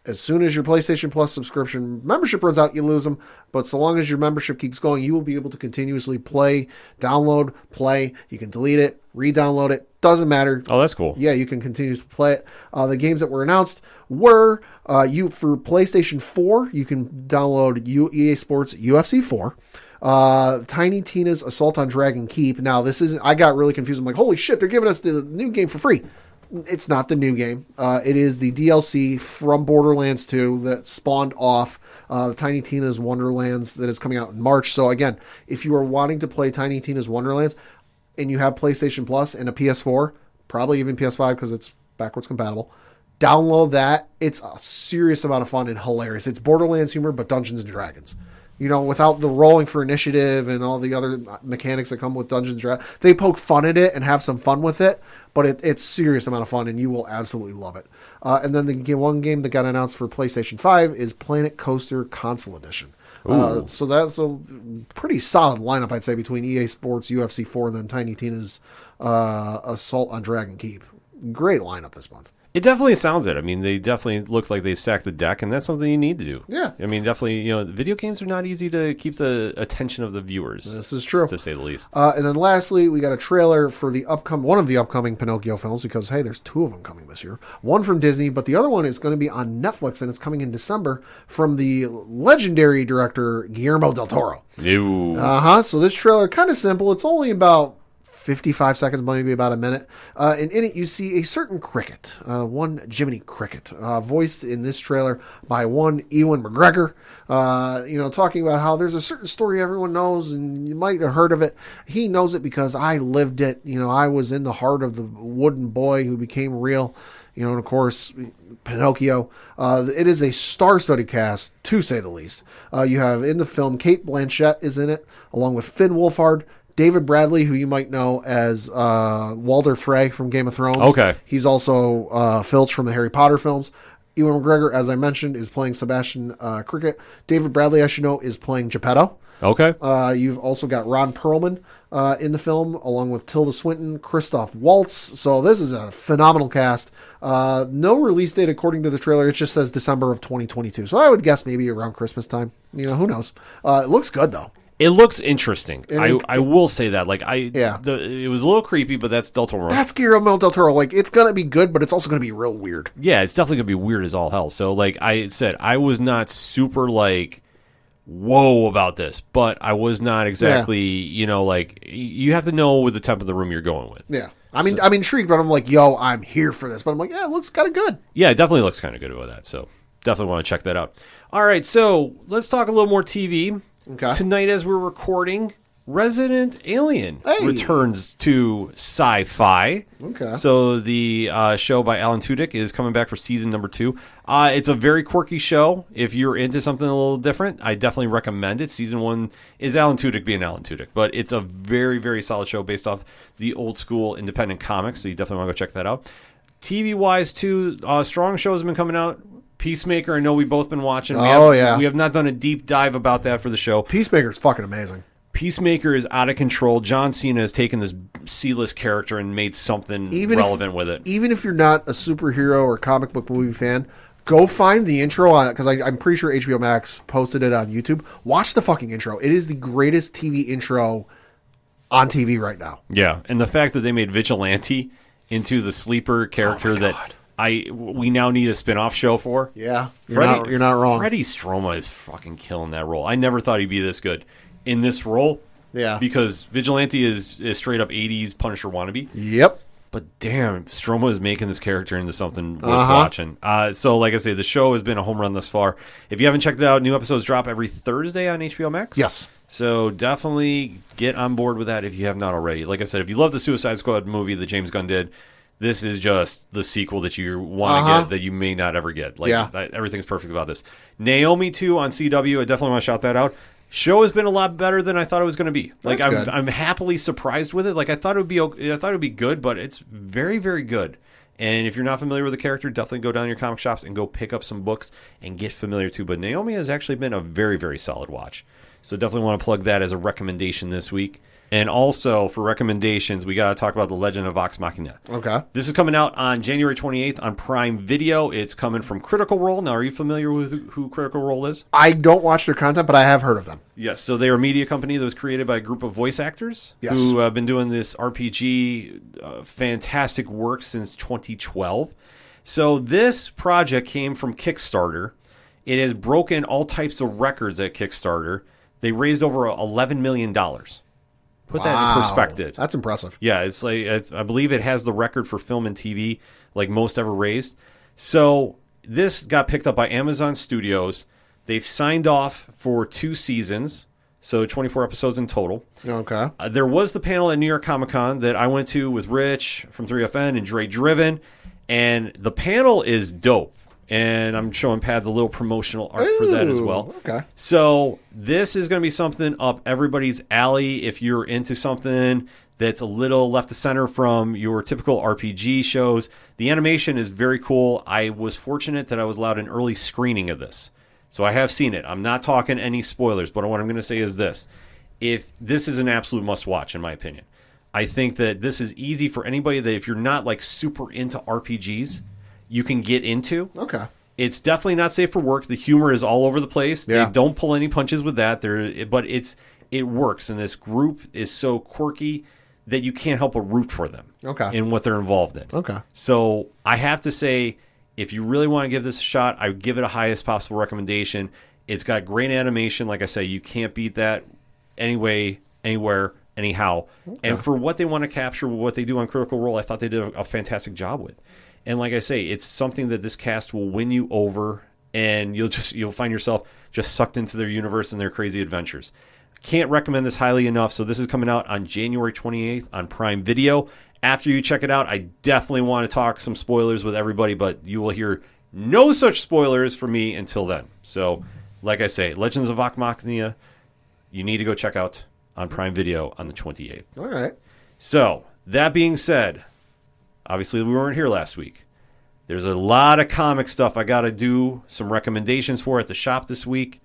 As soon as your PlayStation Plus subscription membership runs out, you lose them. But so long as your membership keeps going, you will be able to continuously play, download, play. You can delete it, re-download it. Doesn't matter. Oh, that's cool. Yeah, you can continue to play it. The games that were announced were, for PlayStation 4, you can download EA Sports UFC 4. Tiny Tina's Assault on Dragon Keep. Now, I got really confused. I'm like, holy shit, they're giving us the new game for free. It's not the new game. It is the DLC from Borderlands 2 that spawned off Tiny Tina's Wonderlands that is coming out in March. So again, if you are wanting to play Tiny Tina's Wonderlands and you have PlayStation Plus and a PS4, probably even PS5 because it's backwards compatible, download that. It's a serious amount of fun and hilarious. It's Borderlands humor, but Dungeons and Dragons. You know, without the rolling for initiative and all the other mechanics that come with Dungeons & Dragons. They poke fun at it and have some fun with it, but it's serious amount of fun, and you will absolutely love it. And then the one game that got announced for PlayStation 5 is Planet Coaster Console Edition. So that's a pretty solid lineup, I'd say, between EA Sports, UFC 4, and then Tiny Tina's Assault on Dragon Keep. Great lineup this month. It definitely sounds it. I mean, they definitely look like they stacked the deck, and that's something you need to do. Yeah. I mean, definitely, video games are not easy to keep the attention of the viewers. This is true. To say the least. And then lastly, we got a trailer for one of the upcoming Pinocchio films, because, hey, there's 2 of them coming this year. One from Disney, but the other one is going to be on Netflix, and it's coming in December from the legendary director Guillermo del Toro. Ew. So this trailer, kind of simple. It's only about 55 seconds, maybe about a minute. And in it, you see a certain cricket, one Jiminy Cricket, voiced in this trailer by one Ewan McGregor, talking about how there's a certain story everyone knows, and you might have heard of it. He knows it because I lived it. I was in the heart of the wooden boy who became real. And of course, Pinocchio. It is a star-studded cast, to say the least. You have in the film, Cate Blanchett is in it, along with Finn Wolfhard, David Bradley, who you might know as Walder Frey from Game of Thrones. Okay. He's also Filch from the Harry Potter films. Ewan McGregor, as I mentioned, is playing Sebastian Cricket. David Bradley, as you know, is playing Geppetto. Okay. You've also got Ron Perlman in the film, along with Tilda Swinton, Christoph Waltz. So this is a phenomenal cast. No release date according to the trailer. It just says December of 2022. So I would guess maybe around Christmas time. Who knows? It looks good, though. It looks interesting. I will say that. It was a little creepy, but that's Del Toro. That's Guillermo del Toro. It's going to be good, but it's also going to be real weird. Yeah, it's definitely going to be weird as all hell. So, like I said, I was not super, whoa about this, but I was not exactly, you have to know with the temp of the room you're going with. Yeah. I'm intrigued, but I'm like, I'm here for this. But I'm like, yeah, it looks kind of good. Yeah, it definitely looks kind of good with that. So, definitely want to check that out. All right, so let's talk a little more TV. Okay. Tonight, as we're recording, Resident Alien returns to Sci-Fi. Okay. So the show by Alan Tudyk is coming back for season number 2. It's a very quirky show. If you're into something a little different, I definitely recommend it. Season 1 is Alan Tudyk being Alan Tudyk, but it's a very, very solid show based off the old school independent comics, so you definitely want to go check that out. TV-wise, too, strong shows have been coming out. Peacemaker, I know we've both been watching. We have not done a deep dive about that for the show. Peacemaker's fucking amazing. Peacemaker is out of control. John Cena has taken this C-list character and made something relevant with it. Even if you're not a superhero or comic book movie fan, go find the intro on it, because I'm pretty sure HBO Max posted it on YouTube. Watch the fucking intro. It is the greatest TV intro on TV right now. Yeah, and the fact that they made Vigilante into the sleeper character that we now need a spin-off show for. Yeah, you're not wrong. Freddie Stroma is fucking killing that role. I never thought he'd be this good in this role. Yeah. Because Vigilante is straight up 80s Punisher wannabe. Yep. But damn, Stroma is making this character into something worth watching. So like I say, the show has been a home run thus far. If you haven't checked it out, new episodes drop every Thursday on HBO Max. Yes. So definitely get on board with that if you have not already. Like I said, if you love the Suicide Squad movie that James Gunn did, this is just the sequel that you want to get that you may not ever get. Everything's perfect about this. Naomi, too, on CW. I definitely want to shout that out. Show has been a lot better than I thought it was going to be. I'm happily surprised with it. I thought it would be good, but it's very, very good. And if you're not familiar with the character, definitely go down to your comic shops and go pick up some books and get familiar too. But Naomi has actually been a very, very solid watch. So definitely want to plug that as a recommendation this week. And also, for recommendations, we got to talk about The Legend of Vox Machina. Okay. This is coming out on January 28th on Prime Video. It's coming from Critical Role. Now, are you familiar with who Critical Role is? I don't watch their content, but I have heard of them. Yes. So they are a media company that was created by a group of voice actors who have been doing this RPG fantastic work since 2012. So this project came from Kickstarter. It has broken all types of records at Kickstarter. They raised over $11 million. Put that in perspective. That's impressive. Yeah, it's I believe it has the record for film and TV, most ever raised. So this got picked up by Amazon Studios. They've signed off for 2 seasons, so 24 episodes in total. Okay. There was the panel at New York Comic Con that I went to with Rich from 3FN and Dre Driven, and the panel is dope. And I'm showing Pat the little promotional art for that as well. Okay. So this is going to be something up everybody's alley if you're into something that's a little left of center from your typical RPG shows. The animation is very cool. I was fortunate that I was allowed an early screening of this. So I have seen it. I'm not talking any spoilers, but what I'm going to say is this. If this is an absolute must-watch, in my opinion. I think that this is easy for anybody that if you're not like super into RPGs, you can get into. Okay. It's definitely not safe for work. The humor is all over the place. Yeah. They don't pull any punches with that. But it works, and this group is so quirky that you can't help but root for them. Okay. In what they're involved in. Okay. So I have to say, if you really want to give this a shot, I would give it a highest possible recommendation. It's got great animation. Like I say, you can't beat that anyway, anywhere, anyhow. Okay. And for what they want to capture, what they do on Critical Role, I thought they did a fantastic job with. And like I say, it's something that this cast will win you over, and you'll find yourself just sucked into their universe and their crazy adventures. Can't recommend this highly enough. So this is coming out on January 28th on Prime Video. After you check it out, I definitely want to talk some spoilers with everybody, but you will hear no such spoilers from me until then. So, like I say, Legends of Vox Machina, you need to go check out on Prime Video on the 28th. All right. So, that being said, obviously we weren't here last week. There's a lot of comic stuff I got to do some recommendations for at the shop this week.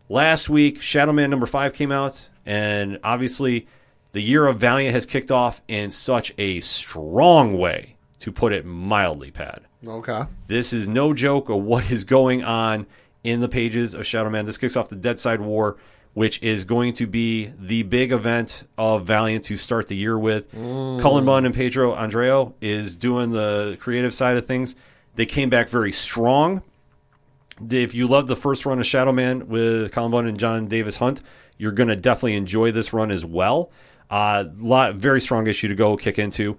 Last week, Shadow Man number 5 came out, and obviously the year of Valiant has kicked off in such a strong way, to put it mildly, Pat. Okay. This is no joke of what is going on in the pages of Shadow Man. This kicks off the Dead Side War, which is going to be the big event of Valiant to start the year with. Cullen Bunn and Pedro Andreu is doing the creative side of things. They came back very strong. If you love the first run of Shadow Man with Cullen Bunn and John Davis Hunt, you're going to definitely enjoy this run as well. Very strong issue to go kick into.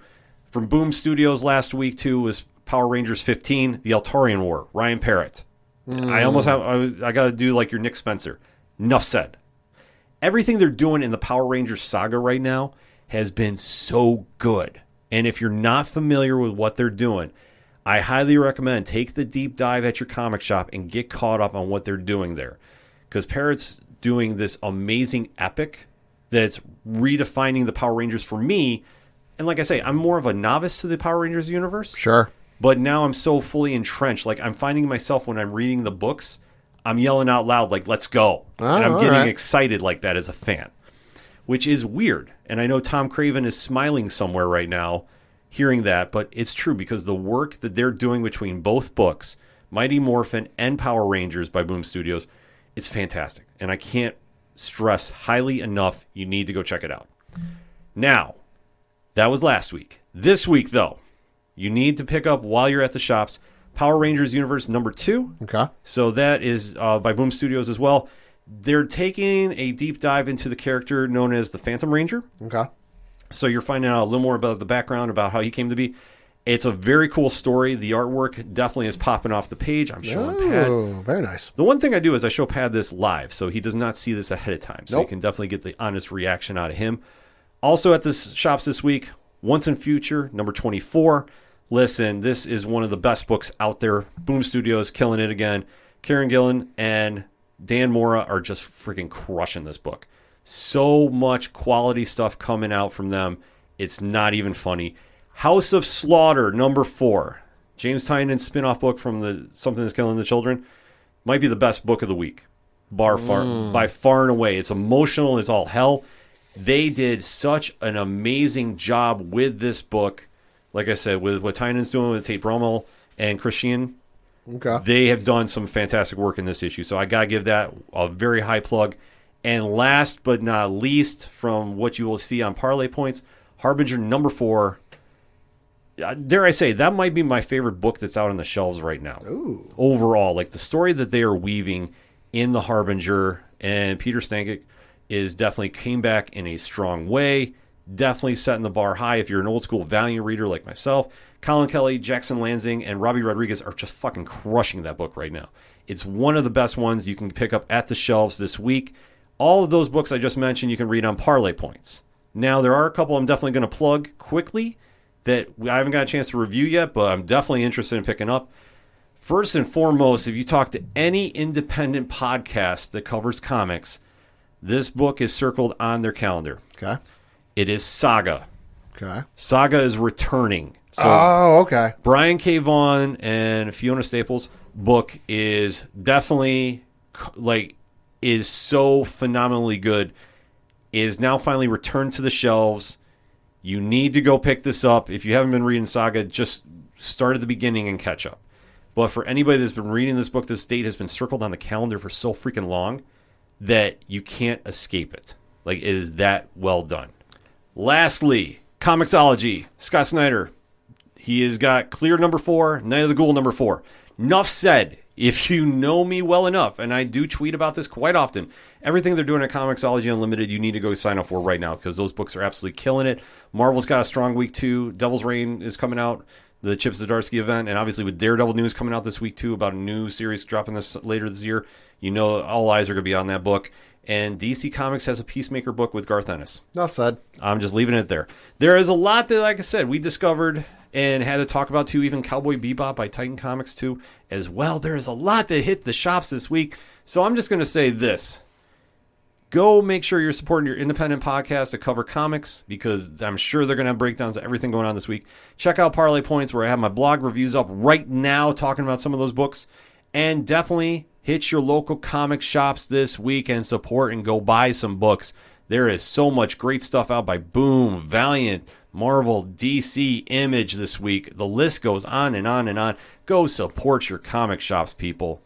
From Boom Studios last week, too, was Power Rangers 15, The Altarian War, Ryan Parrott. I got to do like your Nick Spencer. Enough said. Everything they're doing in the Power Rangers saga right now has been so good. And if you're not familiar with what they're doing, I highly recommend take the deep dive at your comic shop and get caught up on what they're doing there. Because Parrott's doing this amazing epic that's redefining the Power Rangers for me. And like I say, I'm more of a novice to the Power Rangers universe. Sure. But now I'm so fully entrenched. Like, I'm finding myself when I'm reading the books, I'm yelling out loud, like, let's go. And I'm getting excited like that as a fan, which is weird. And I know Tom Craven is smiling somewhere right now hearing that, but it's true because the work that they're doing between both books, Mighty Morphin and Power Rangers by Boom Studios, it's fantastic. And I can't stress highly enough, you need to go check it out. Now, that was last week. This week, though, you need to pick up while you're at the shops Power Rangers Universe number 2. Okay. So that is by Boom Studios as well. They're taking a deep dive into the character known as the Phantom Ranger. Okay. So you're finding out a little more about the background, about how he came to be. It's a very cool story. The artwork definitely is popping off the page. I'm showing Pat. Oh, very nice. The one thing I do is I show Pat this live, so he does not see this ahead of time. So you can definitely get the honest reaction out of him. Also at the shops this week, Once and Future, number 24. Listen, this is one of the best books out there. Boom Studios killing it again. Kieran Gillen and Dan Mora are just freaking crushing this book. So much quality stuff coming out from them. It's not even funny. House of Slaughter, number 4. James Tynion's spin-off book from the Something That's Killing the Children. Might be the best book of the week. By far and away. It's emotional as all hell. They did such an amazing job with this book. Like I said, with what Tynion's doing with Tate Bromell and Christian. Okay. They have done some fantastic work in this issue. So I got to give that a very high plug. And last but not least, from what you will see on Parlay Points, Harbinger number 4. Dare I say, that might be my favorite book that's out on the shelves right now. Ooh. Overall, like the story that they are weaving in the Harbinger, and Peter Stankic is definitely came back in a strong way. Definitely setting the bar high. If you're an old school Valiant reader like myself, Colin Kelly, Jackson Lansing, and Robbie Rodriguez are just fucking crushing that book right now. It's one of the best ones you can pick up at the shelves this week. All of those books I just mentioned you can read on Parlay Points. Now, there are a couple I'm definitely going to plug quickly that I haven't got a chance to review yet, but I'm definitely interested in picking up. First and foremost, if you talk to any independent podcast that covers comics, this book is circled on their calendar. Okay. It is Saga. Okay. Saga is returning. So okay. Brian K. Vaughan and Fiona Staples' book is definitely, is so phenomenally good. It is now finally returned to the shelves. You need to go pick this up. If you haven't been reading Saga, just start at the beginning and catch up. But for anybody that's been reading this book, this date has been circled on the calendar for so freaking long that you can't escape it. It is that well done. Lastly, Comixology. Scott Snyder. He has got Clear number 4, Night of the Ghoul number 4. Enough said. If you know me well enough, and I do tweet about this quite often, everything they're doing at Comixology Unlimited, you need to go sign up for right now because those books are absolutely killing it. Marvel's got a strong week too. Devil's Reign is coming out, the Chip Zdarsky event, and obviously with Daredevil news coming out this week too about a new series dropping this later this year, you know all eyes are going to be on that book. And DC Comics has a Peacemaker book with Garth Ennis. Enough said. I'm just leaving it there. There is a lot that, like I said, we discovered and had to talk about too, even Cowboy Bebop by Titan Comics too, as well. There is a lot that hit the shops this week. So I'm just going to say this. Go make sure you're supporting your independent podcast to cover comics because I'm sure they're going to have breakdowns of everything going on this week. Check out Parlay Points where I have my blog reviews up right now talking about some of those books. And definitely hit your local comic shops this week and support and go buy some books. There is so much great stuff out by Boom, Valiant, Marvel, DC, Image this week. The list goes on and on and on. Go support your comic shops, people.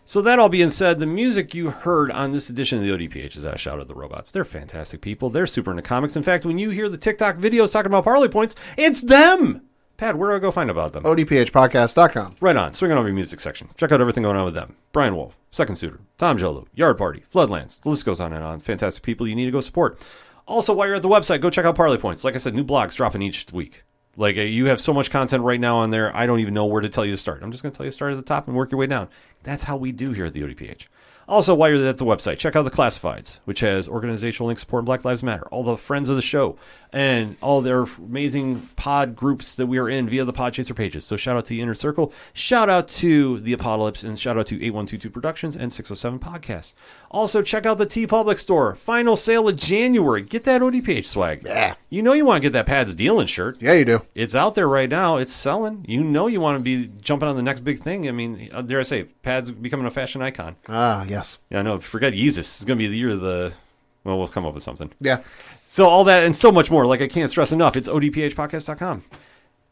So that all being said, the music you heard on this edition of the ODPH is a shout out to the robots. They're fantastic people. They're super into comics. In fact, when you hear the TikTok videos talking about Parlay Points, it's them. Pat, where do I go find about them? ODPHpodcast.com. Right on. Swing on over your music section. Check out everything going on with them. Brian Wolf, Second Suitor, Tom Jolu, Yard Party, Floodlands. The list goes on and on. Fantastic people you need to go support. Also, while you're at the website, go check out Parlay Points. Like I said, new blogs dropping each week. You have so much content right now on there, I don't even know where to tell you to start. I'm just going to tell you to start at the top and work your way down. That's how we do here at the ODPH. Also, while you're at the website, check out the Classifieds, which has organizational links supporting Black Lives Matter, all the friends of the show, and all their amazing pod groups that we are in via the Podchaser pages. So shout out to the Inner Circle, shout out to the aPODalypse, and shout out to 8122 Productions and 607 Podcasts. Also, check out the TeePublic store. Final sale of January. Get that ODPH swag. Yeah. You know you want to get that Pad's Dealing shirt. Yeah, you do. It's out there right now. It's selling. You know you want to be jumping on the next big thing. I mean, dare I say, Pad's becoming a fashion icon. Ah, yes. Yeah, I know. Forget Yeezus. It's going to be the year of the... Well, we'll come up with something. Yeah. So all that and so much more. I can't stress enough. It's odphpodcast.com.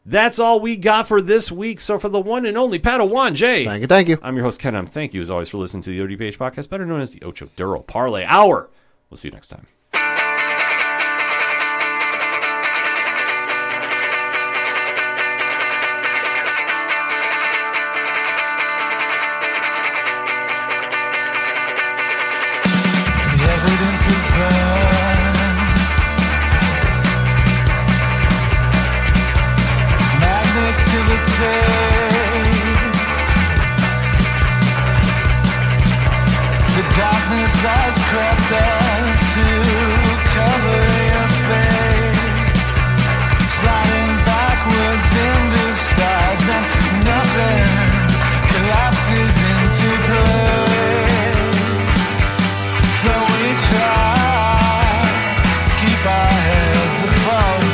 That's all we got for this week. So for the one and only Padawan J. Thank you. I'm your host, Ken. Thank you, as always, for listening to the ODPH podcast, better known as the Ocho Duro Parlay Hour. We'll see you next time. Has crept up to cover your face, sliding backwards in disguise, and nothing collapses into place. So we try to keep our heads above